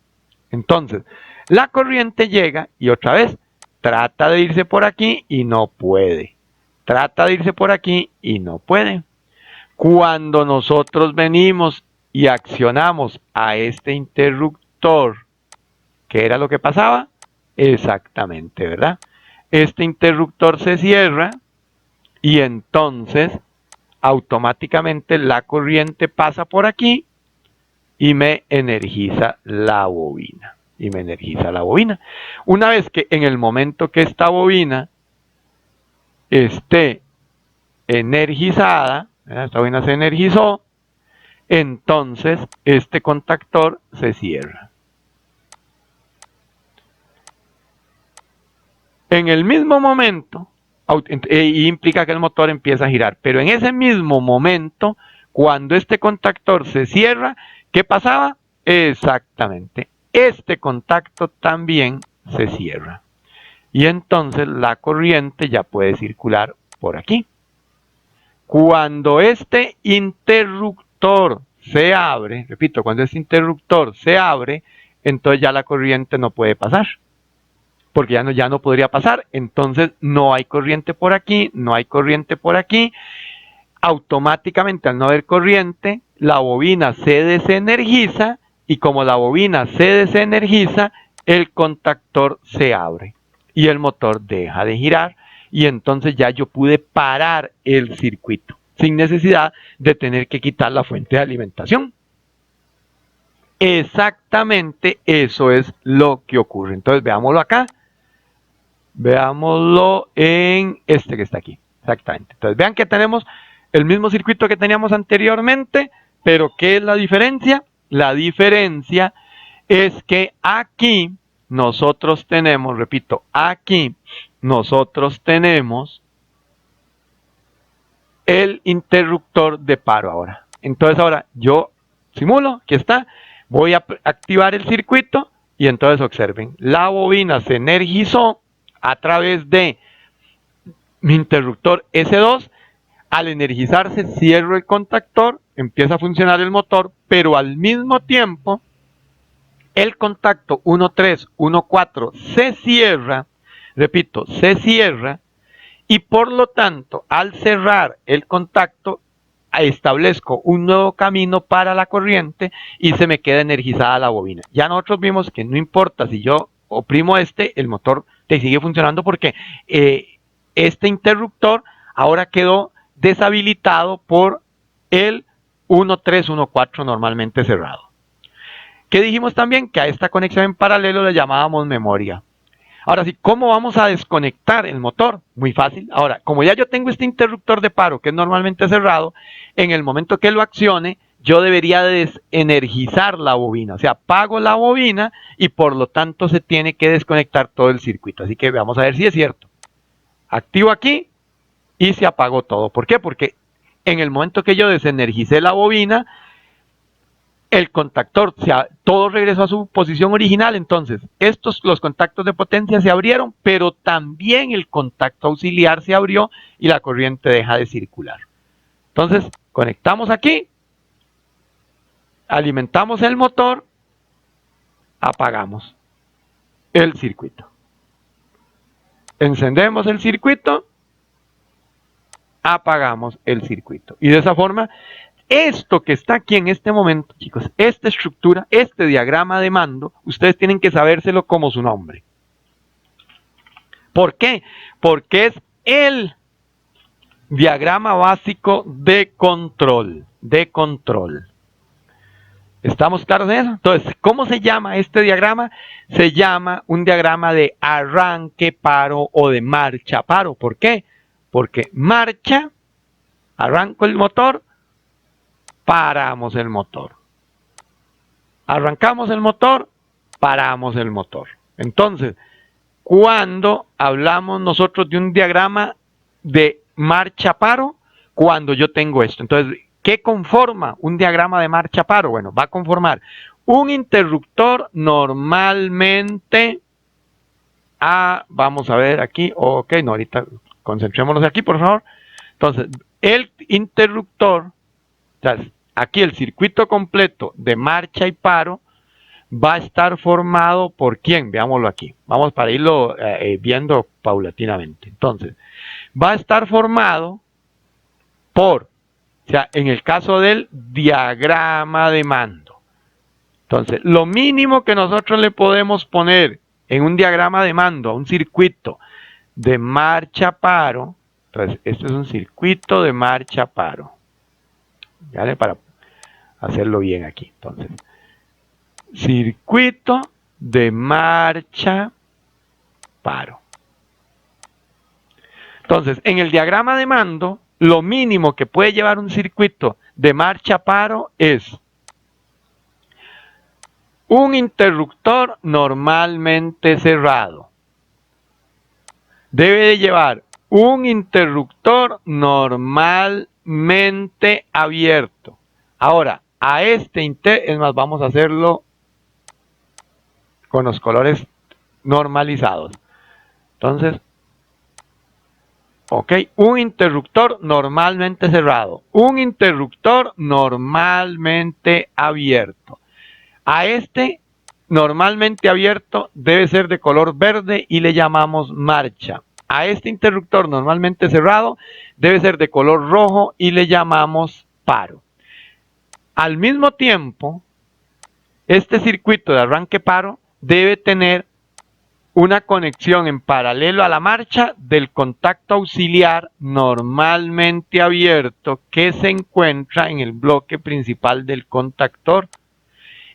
Entonces, la corriente llega y otra vez trata de irse por aquí y no puede. Trata de irse por aquí y no puede. Cuando nosotros venimos y accionamos a este interruptor, ¿qué era lo que pasaba? Exactamente, ¿verdad? Este interruptor se cierra y entonces automáticamente la corriente pasa por aquí y me energiza la bobina. Una vez que en el momento que esta bobina esté energizada, esta bobina se energizó, entonces este contactor se cierra. En el mismo momento, implica que el motor empieza a girar, pero en ese mismo momento, cuando este contactor se cierra, ¿qué pasaba? Exactamente, este contacto también se cierra. Y entonces la corriente ya puede circular por aquí. Cuando este interruptor se abre, repito, cuando este interruptor se abre, entonces ya la corriente no puede pasar. Porque ya no podría pasar. Entonces no hay corriente por aquí, no hay corriente por aquí. Automáticamente al no haber corriente, la bobina se desenergiza y como la bobina se desenergiza, el contactor se abre y el motor deja de girar y entonces ya yo pude parar el circuito sin necesidad de tener que quitar la fuente de alimentación. Exactamente eso es lo que ocurre. Entonces veámoslo acá. Veámoslo en este que está aquí. Exactamente. Entonces vean que tenemos el mismo circuito que teníamos anteriormente, pero ¿qué es la diferencia? La diferencia es que aquí nosotros tenemos, repito, aquí nosotros tenemos el interruptor de paro ahora. Entonces ahora yo simulo, aquí está, voy a activar el circuito y entonces observen, la bobina se energizó a través de mi interruptor S2. Al energizarse cierro el contactor, empieza a funcionar el motor, pero al mismo tiempo el contacto 1.3, 1.4 se cierra, repito, se cierra, y por lo tanto al cerrar el contacto establezco un nuevo camino para la corriente y se me queda energizada la bobina. Ya nosotros vimos que no importa si yo oprimo el motor te sigue funcionando porque este interruptor ahora quedó deshabilitado por el 1.3, 1.4 normalmente cerrado. ¿Qué dijimos también? Que a esta conexión en paralelo le llamábamos memoria. Ahora sí, ¿cómo vamos a desconectar el motor? Muy fácil. Ahora, como ya yo tengo este interruptor de paro que es normalmente cerrado, en el momento que lo accione, yo debería desenergizar la bobina. O sea, apago la bobina y por lo tanto se tiene que desconectar todo el circuito. Así que vamos a ver si es cierto. Activo aquí y se apagó todo. ¿Por qué? Porque en el momento que yo desenergicé la bobina, el contactor, todo regresó a su posición original. Entonces, los contactos de potencia se abrieron, pero también el contacto auxiliar se abrió y la corriente deja de circular. Entonces, conectamos aquí, alimentamos el motor, apagamos el circuito. Encendemos el circuito, apagamos el circuito. Y de esa forma, esto que está aquí en este momento, chicos, esta estructura, este diagrama de mando, ustedes tienen que sabérselo como su nombre. ¿Por qué? Porque es el diagrama básico de control. ¿Estamos claros en eso? Entonces, ¿cómo se llama este diagrama? Se llama un diagrama de arranque, paro o de marcha, paro. ¿Por qué? Porque marcha, arranco el motor, paramos el motor. Arrancamos el motor, paramos el motor. Entonces, cuando hablamos nosotros de un diagrama de marcha-paro, cuando yo tengo esto. Entonces, ¿qué conforma un diagrama de marcha-paro? Bueno, va a conformar un interruptor normalmente vamos a ver aquí, ok, no, ahorita concentrémonos aquí, por favor. Entonces, el interruptor, aquí el circuito completo de marcha y paro, va a estar formado por quién, veámoslo aquí, vamos para irlo viendo paulatinamente. Entonces, va a estar formado por, o sea, en el caso del diagrama de mando. Entonces, lo mínimo que nosotros le podemos poner en un diagrama de mando a un circuito de marcha paro, entonces, este es un circuito de marcha paro. ¿Vale? Para hacerlo bien aquí. Entonces, circuito de marcha paro. Entonces, en el diagrama de mando, lo mínimo que puede llevar un circuito de marcha paro es un interruptor normalmente cerrado. Debe de llevar un interruptor normalmente abierto. Ahora, a es más, vamos a hacerlo con los colores normalizados. Entonces, ok, un interruptor normalmente cerrado, un interruptor normalmente abierto. A normalmente abierto debe ser de color verde y le llamamos marcha. A este interruptor normalmente cerrado debe ser de color rojo y le llamamos paro. Al mismo tiempo, este circuito de arranque paro debe tener una conexión en paralelo a la marcha del contacto auxiliar normalmente abierto que se encuentra en el bloque principal del contactor.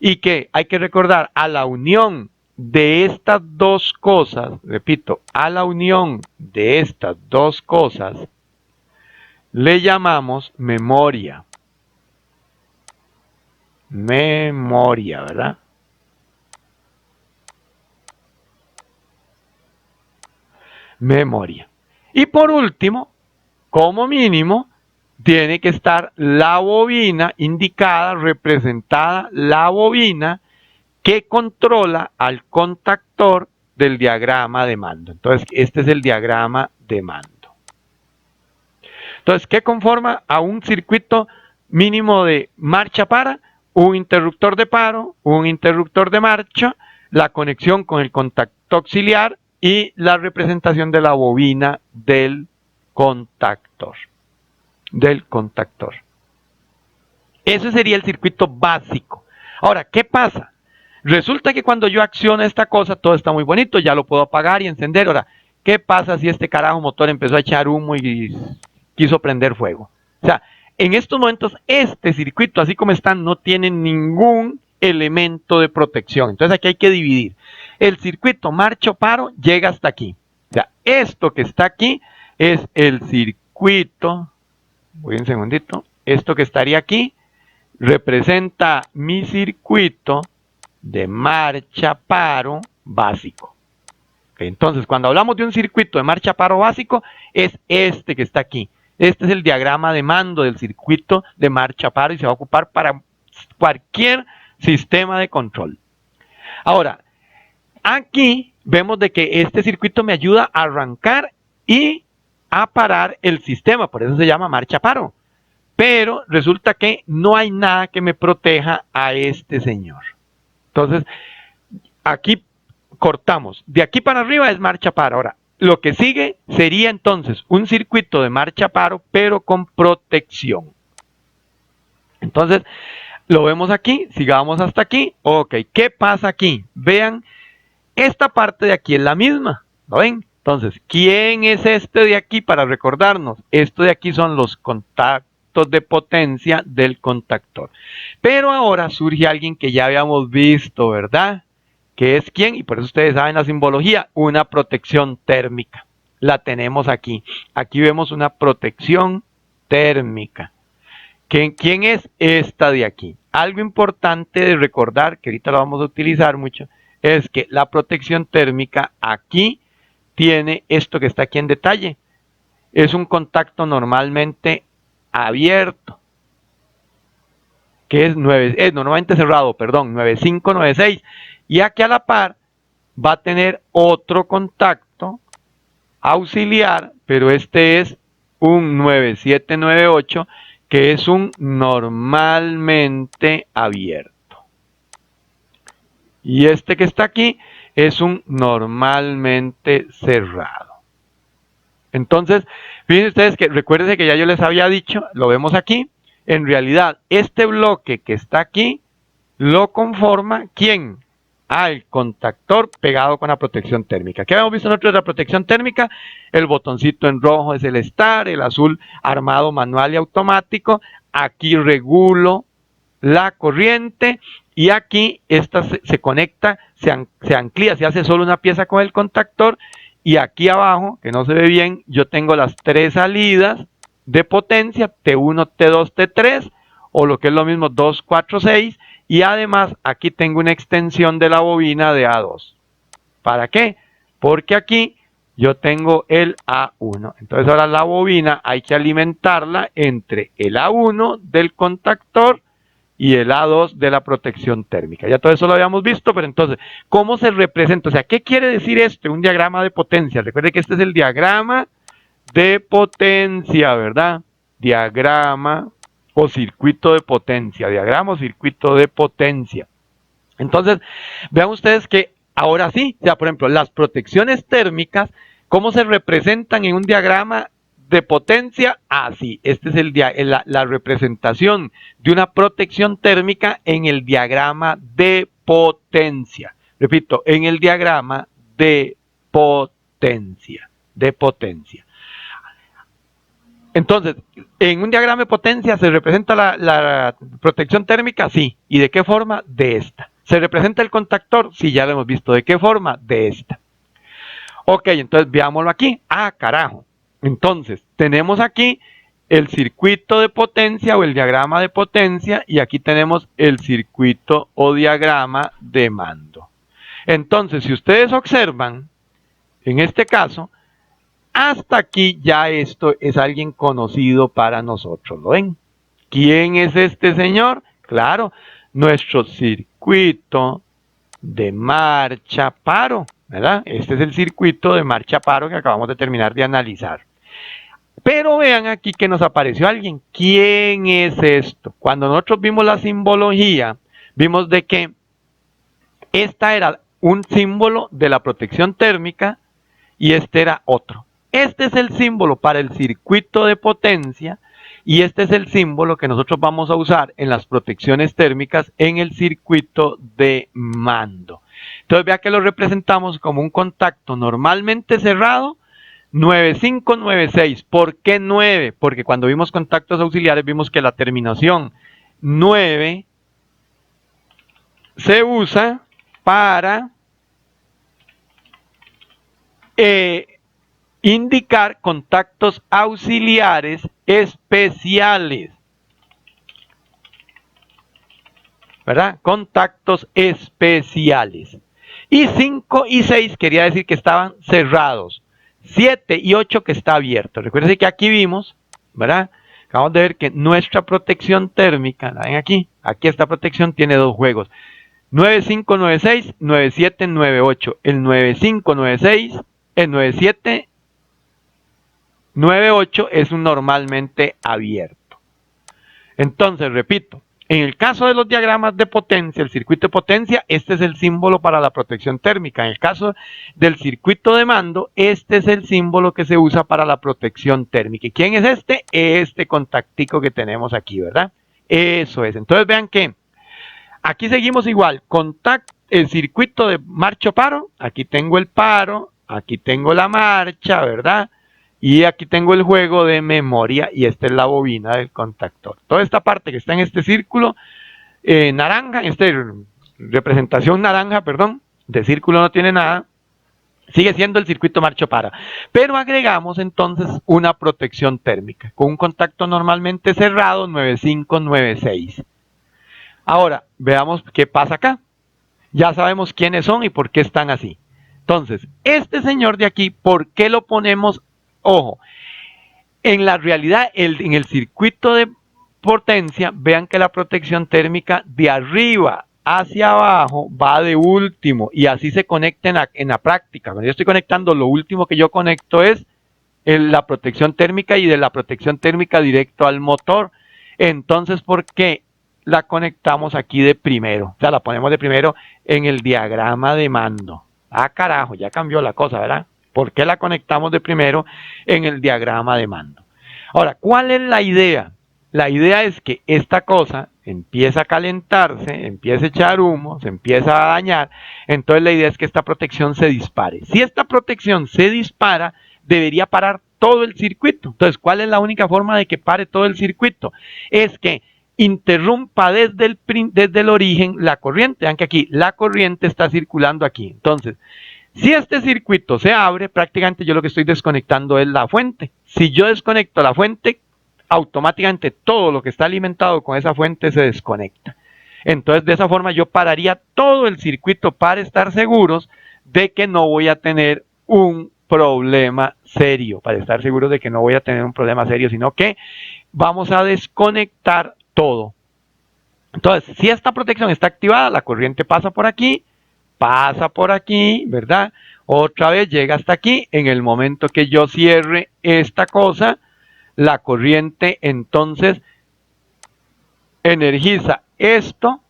Y que hay que recordar, a la unión de estas dos cosas, repito, a la unión de estas dos cosas, le llamamos memoria. Memoria, ¿verdad? Memoria. Y por último, como mínimo, tiene que estar la bobina indicada, representada la bobina que controla al contactor del diagrama de mando. Entonces, este es el diagrama de mando. Entonces, ¿qué conforma a un circuito mínimo de marcha para? Un interruptor de paro, un interruptor de marcha, la conexión con el contacto auxiliar y la representación de la bobina del contactor. Ese sería el circuito básico. Ahora, ¿qué pasa? Resulta que cuando yo acciono esta cosa, todo está muy bonito, ya lo puedo apagar y encender. Ahora, ¿qué pasa si este carajo motor empezó a echar humo y quiso prender fuego? O sea, en estos momentos este circuito, así como está, no tiene ningún elemento de protección. Entonces aquí hay que dividir. El circuito marcha o paro llega hasta aquí. O sea, esto que está aquí es el circuito, voy un segundito, esto que estaría aquí representa mi circuito de marcha paro básico. Entonces, cuando hablamos de un circuito de marcha paro básico, es este que está aquí. Este es el diagrama de mando del circuito de marcha paro y se va a ocupar para cualquier sistema de control. Ahora, aquí vemos de que este circuito me ayuda a arrancar y a parar el sistema, por eso se llama marcha paro. Pero resulta que no hay nada que me proteja a este señor. Entonces, aquí cortamos. De aquí para arriba es marcha paro. Ahora, lo que sigue sería entonces un circuito de marcha paro, pero con protección. Entonces, lo vemos aquí, sigamos hasta aquí. Ok, ¿qué pasa aquí? Vean, esta parte de aquí es la misma, ¿lo ven? Entonces, ¿quién es este de aquí para recordarnos? Esto de aquí son los contactos de potencia del contactor. Pero ahora surge alguien que ya habíamos visto, ¿verdad? ¿Qué es quién? Y por eso ustedes saben la simbología, una protección térmica. La tenemos aquí. Aquí vemos una protección térmica. ¿Quién es esta de aquí? Algo importante de recordar, que ahorita lo vamos a utilizar mucho, es que la protección térmica aquí tiene esto que está aquí en detalle. Es un contacto normalmente abierto, que es normalmente cerrado, perdón, 9596. Y aquí a la par va a tener otro contacto auxiliar, pero este es un 9798, que es un normalmente abierto. Y este que está aquí es un normalmente cerrado. Entonces, fíjense ustedes que recuérdense que ya yo les había dicho, lo vemos aquí, en realidad este bloque que está aquí lo conforma ¿quién? El contactor pegado con la protección térmica. ¿Qué habíamos visto nosotros de la protección térmica? El botoncito en rojo es el start, el azul armado manual y automático. Aquí regulo la corriente y aquí esta se conecta, se anclía, se hace solo una pieza con el contactor. Y aquí abajo, que no se ve bien, yo tengo las tres salidas de potencia, T1, T2, T3, o lo que es lo mismo, 2, 4, 6. Y además aquí tengo una extensión de la bobina de A2. ¿Para qué? Porque aquí yo tengo el A1. Entonces ahora la bobina hay que alimentarla entre el A1 del contactor y el A2 de la protección térmica. Ya todo eso lo habíamos visto, pero entonces, ¿cómo se representa? O sea, ¿qué quiere decir esto? Un diagrama de potencia. Recuerde que este es el diagrama de potencia, ¿verdad? Diagrama o circuito de potencia. Diagrama o circuito de potencia. Entonces, vean ustedes que ahora sí, o sea, por ejemplo, las protecciones térmicas, ¿cómo se representan en un diagrama de potencia? Así, este es la representación de una protección térmica en el diagrama de potencia. Repito, en el diagrama de potencia. Entonces, en un diagrama de potencia se representa la protección térmica, sí. ¿Y de qué forma? De esta. ¿Se representa el contactor? Sí, ya lo hemos visto. ¿De qué forma? De esta. Ok, entonces veámoslo aquí. Ah, carajo. Entonces, tenemos aquí el circuito de potencia o el diagrama de potencia y aquí tenemos el circuito o diagrama de mando. Entonces, si ustedes observan, en este caso, hasta aquí ya esto es alguien conocido para nosotros, ¿lo ven? ¿Quién es este señor? Claro, nuestro circuito de marcha paro, ¿verdad? Este es el circuito de marcha paro que acabamos de terminar de analizar. Pero vean aquí que nos apareció alguien. ¿Quién es esto? Cuando nosotros vimos la simbología, vimos de que esta era un símbolo de la protección térmica y este era otro. Este es el símbolo para el circuito de potencia y este es el símbolo que nosotros vamos a usar en las protecciones térmicas en el circuito de mando. Entonces vea que lo representamos como un contacto normalmente cerrado 9596. ¿Por qué 9? Porque cuando vimos contactos auxiliares vimos que la terminación 9 se usa para indicar contactos auxiliares especiales, ¿verdad? Contactos especiales. Y 5 y 6 quería decir que estaban cerrados. 7 y 8 que está abierto. Recuerden que aquí vimos, ¿verdad? Acabamos de ver que nuestra protección térmica, ¿la ven aquí? Aquí esta protección tiene dos juegos. 9596, 9798. El 9596, el 9798 es un normalmente abierto. Entonces, repito, en el caso de los diagramas de potencia, el circuito de potencia, este es el símbolo para la protección térmica. En el caso del circuito de mando, este es el símbolo que se usa para la protección térmica. ¿Y quién es este? Este contactico que tenemos aquí, ¿verdad? Eso es. Entonces vean que aquí seguimos igual. El circuito de marcha paro, aquí tengo el paro, aquí tengo la marcha, ¿verdad? Y aquí tengo el juego de memoria y esta es la bobina del contactor. Toda esta parte que está en este círculo naranja, representación naranja, perdón, de círculo no tiene nada, sigue siendo el circuito marcha paro. Pero agregamos entonces una protección térmica con un contacto normalmente cerrado 9596. Ahora, veamos qué pasa acá. Ya sabemos quiénes son y por qué están así. Entonces, este señor de aquí, ¿por qué lo ponemos? Ojo, en la realidad, en el circuito de potencia, vean que la protección térmica de arriba hacia abajo va de último y así se conecta en la práctica. Cuando yo estoy conectando, lo último que yo conecto es la protección térmica y de la protección térmica directo al motor. Entonces, ¿por qué la conectamos aquí de primero? O sea, la ponemos de primero en el diagrama de mando. Ah, carajo, ya cambió la cosa, ¿verdad? ¿Por qué la conectamos de primero en el diagrama de mando? Ahora, ¿cuál es la idea? La idea es que esta cosa empieza a calentarse, empieza a echar humo, se empieza a dañar. Entonces la idea es que esta protección se dispare. Si esta protección se dispara, debería parar todo el circuito. Entonces, ¿cuál es la única forma de que pare todo el circuito? Es que interrumpa desde el origen la corriente. Vean que aquí la corriente está circulando aquí. Entonces, si este circuito se abre, prácticamente yo lo que estoy desconectando es la fuente. Si yo desconecto la fuente, automáticamente todo lo que está alimentado con esa fuente se desconecta. Entonces, de esa forma yo pararía todo el circuito para estar seguros de que no voy a tener un problema serio, para estar seguros de que no voy a tener un problema serio, sino que vamos a desconectar todo. Entonces, si esta protección está activada, la corriente pasa por aquí, ¿verdad? Otra vez llega hasta aquí. En el momento que yo cierre esta cosa, la corriente entonces energiza esto,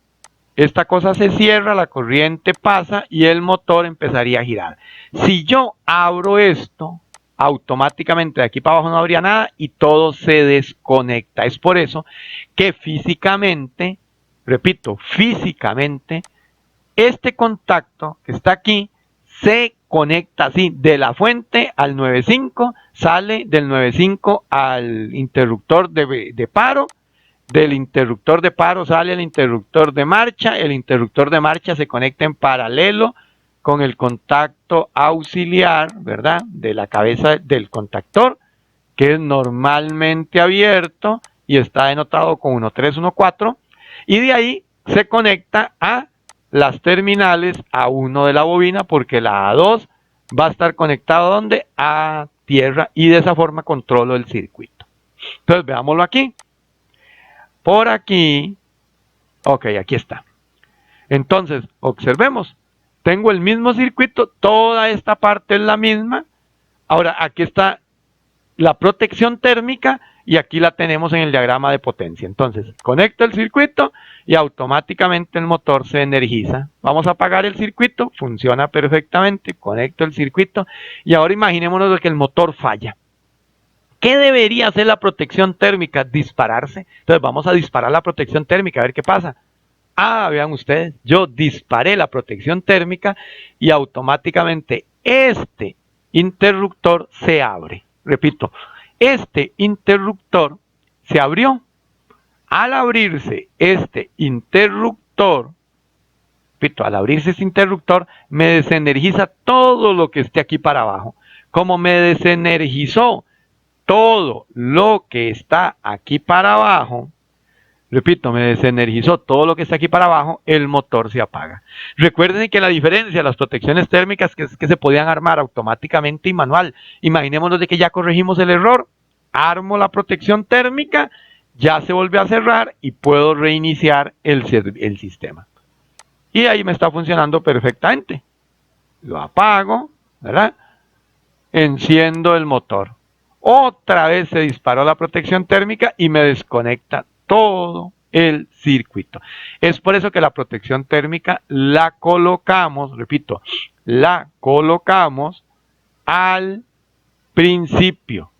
esta cosa se cierra, la corriente pasa y el motor empezaría a girar. Si yo abro esto, automáticamente de aquí para abajo no habría nada y todo se desconecta. Es por eso que físicamente, repito, físicamente, este contacto que está aquí se conecta así de la fuente al 95, sale del 95 al interruptor de paro, del interruptor de paro sale el interruptor de marcha se conecta en paralelo con el contacto auxiliar, ¿verdad? De la cabeza del contactor, que es normalmente abierto y está denotado con 1314, y de ahí se conecta a las terminales A1 de la bobina, porque la A2 va a estar conectada ¿dónde? A tierra y de esa forma controlo el circuito. Entonces veámoslo aquí. Por aquí, ok, aquí está. Entonces, observemos, tengo el mismo circuito, toda esta parte es la misma. Ahora, aquí está la protección térmica y aquí la tenemos en el diagrama de potencia. Entonces, conecto el circuito y automáticamente el motor se energiza. Vamos a apagar el circuito, funciona perfectamente, conecto el circuito y ahora imaginémonos que el motor falla. ¿Qué debería hacer la protección térmica? Dispararse. Entonces vamos a disparar la protección térmica, a ver qué pasa. Ah, vean ustedes, yo disparé la protección térmica y automáticamente este interruptor se abre. Repito, este interruptor se abrió. Al abrirse este interruptor, repito, al abrirse este interruptor, me desenergiza todo lo que esté aquí para abajo. Como me desenergizó todo lo que está aquí para abajo, repito, me desenergizó todo lo que está aquí para abajo, el motor se apaga. Recuerden que la diferencia de las protecciones térmicas es que se podían armar automáticamente y manual. Imaginémonos de que ya corregimos el error, armo la protección térmica, ya se vuelve a cerrar y puedo reiniciar el sistema. Y ahí me está funcionando perfectamente. Lo apago, ¿verdad? Enciendo el motor. Otra vez se disparó la protección térmica y me desconecta todo el circuito. Es por eso que la protección térmica la colocamos, repito, la colocamos al principio.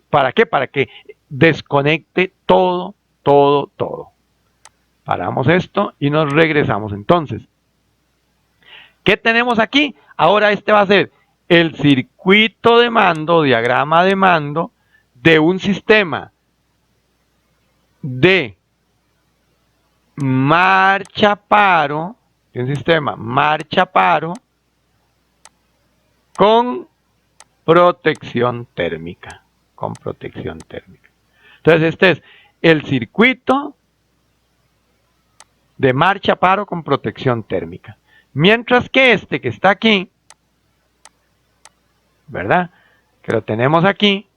¿Para qué? Para que desconecte todo. Paramos esto y nos regresamos. Entonces, ¿qué tenemos aquí? Ahora este va a ser el circuito de mando, diagrama de mando de un sistema de marcha paro, con protección térmica, Entonces este es el circuito de marcha paro con protección térmica. Mientras que este que está aquí, ¿verdad? Que lo tenemos aquí,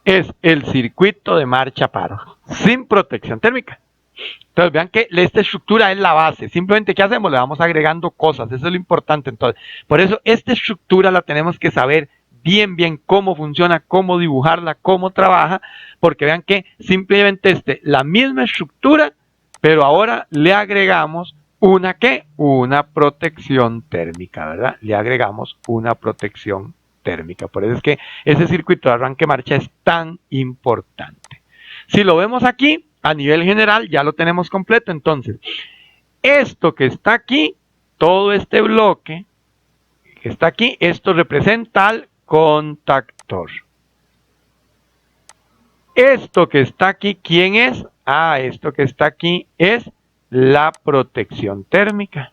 es el circuito de marcha paro, sin protección térmica. Entonces vean que esta estructura es la base, simplemente ¿qué hacemos? Le vamos agregando cosas, eso es lo importante. Entonces, por eso esta estructura la tenemos que saber bien cómo funciona, cómo dibujarla, cómo trabaja, porque vean que simplemente la misma estructura, pero ahora le agregamos una ¿qué? Una protección térmica, ¿verdad? Le agregamos una protección térmica. Por eso es que ese circuito de arranque marcha es tan importante. Si lo vemos aquí, a nivel general ya lo tenemos completo. Entonces, esto que está aquí, todo este bloque que está aquí, esto representa al contactor. Esto que está aquí, ¿quién es? Ah, esto que está aquí es la protección térmica.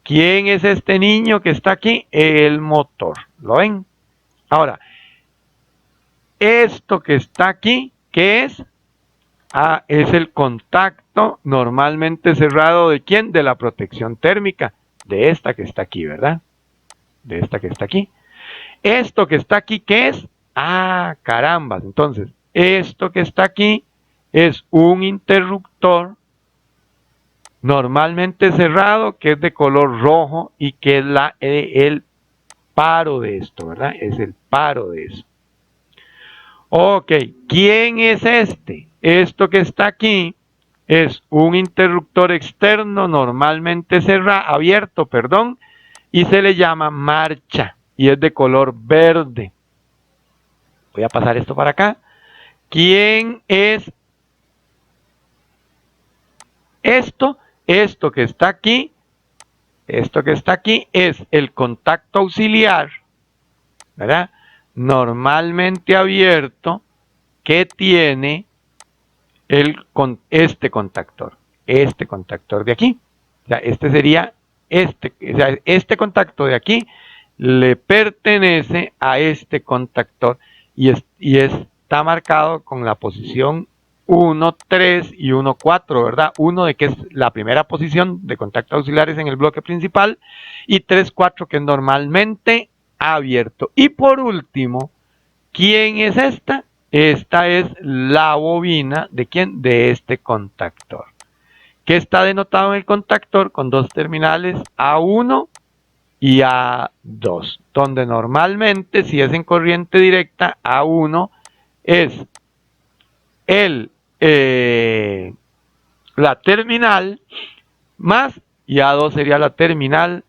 ¿Quién es este niño que está aquí? El motor. ¿Lo ven? Ahora, esto que está aquí, ¿qué es? Ah, es el contacto normalmente cerrado ¿de quién? De la protección térmica, de esta que está aquí, ¿verdad? De esta que está aquí. Esto que está aquí, ¿qué es? Ah, carambas. Entonces, esto que está aquí es un interruptor normalmente cerrado que es de color rojo y que es el paro de esto, ¿verdad? Es el paro de eso. Ok, ¿quién es este? Esto que está aquí es un interruptor externo normalmente abierto, y se le llama marcha y es de color verde. Voy a pasar esto para acá. ¿Quién es esto? Esto que está aquí es el contacto auxiliar, ¿verdad? Normalmente abierto que tiene este contactor de aquí. O sea, este sería este contacto de aquí le pertenece a este contactor y está marcado con la posición 1, 3 y 1, 4, ¿verdad? 1 de que es la primera posición de contacto auxiliares en el bloque principal y 3, 4 que es normalmente abierto. Y por último, ¿Quién es esta? Esta es la bobina, ¿de quién? De este contactor. ¿Qué está denotado en el contactor? Con dos terminales A1 y A2, donde normalmente, si es en corriente directa, A1 es la terminal más, y A2 sería la terminal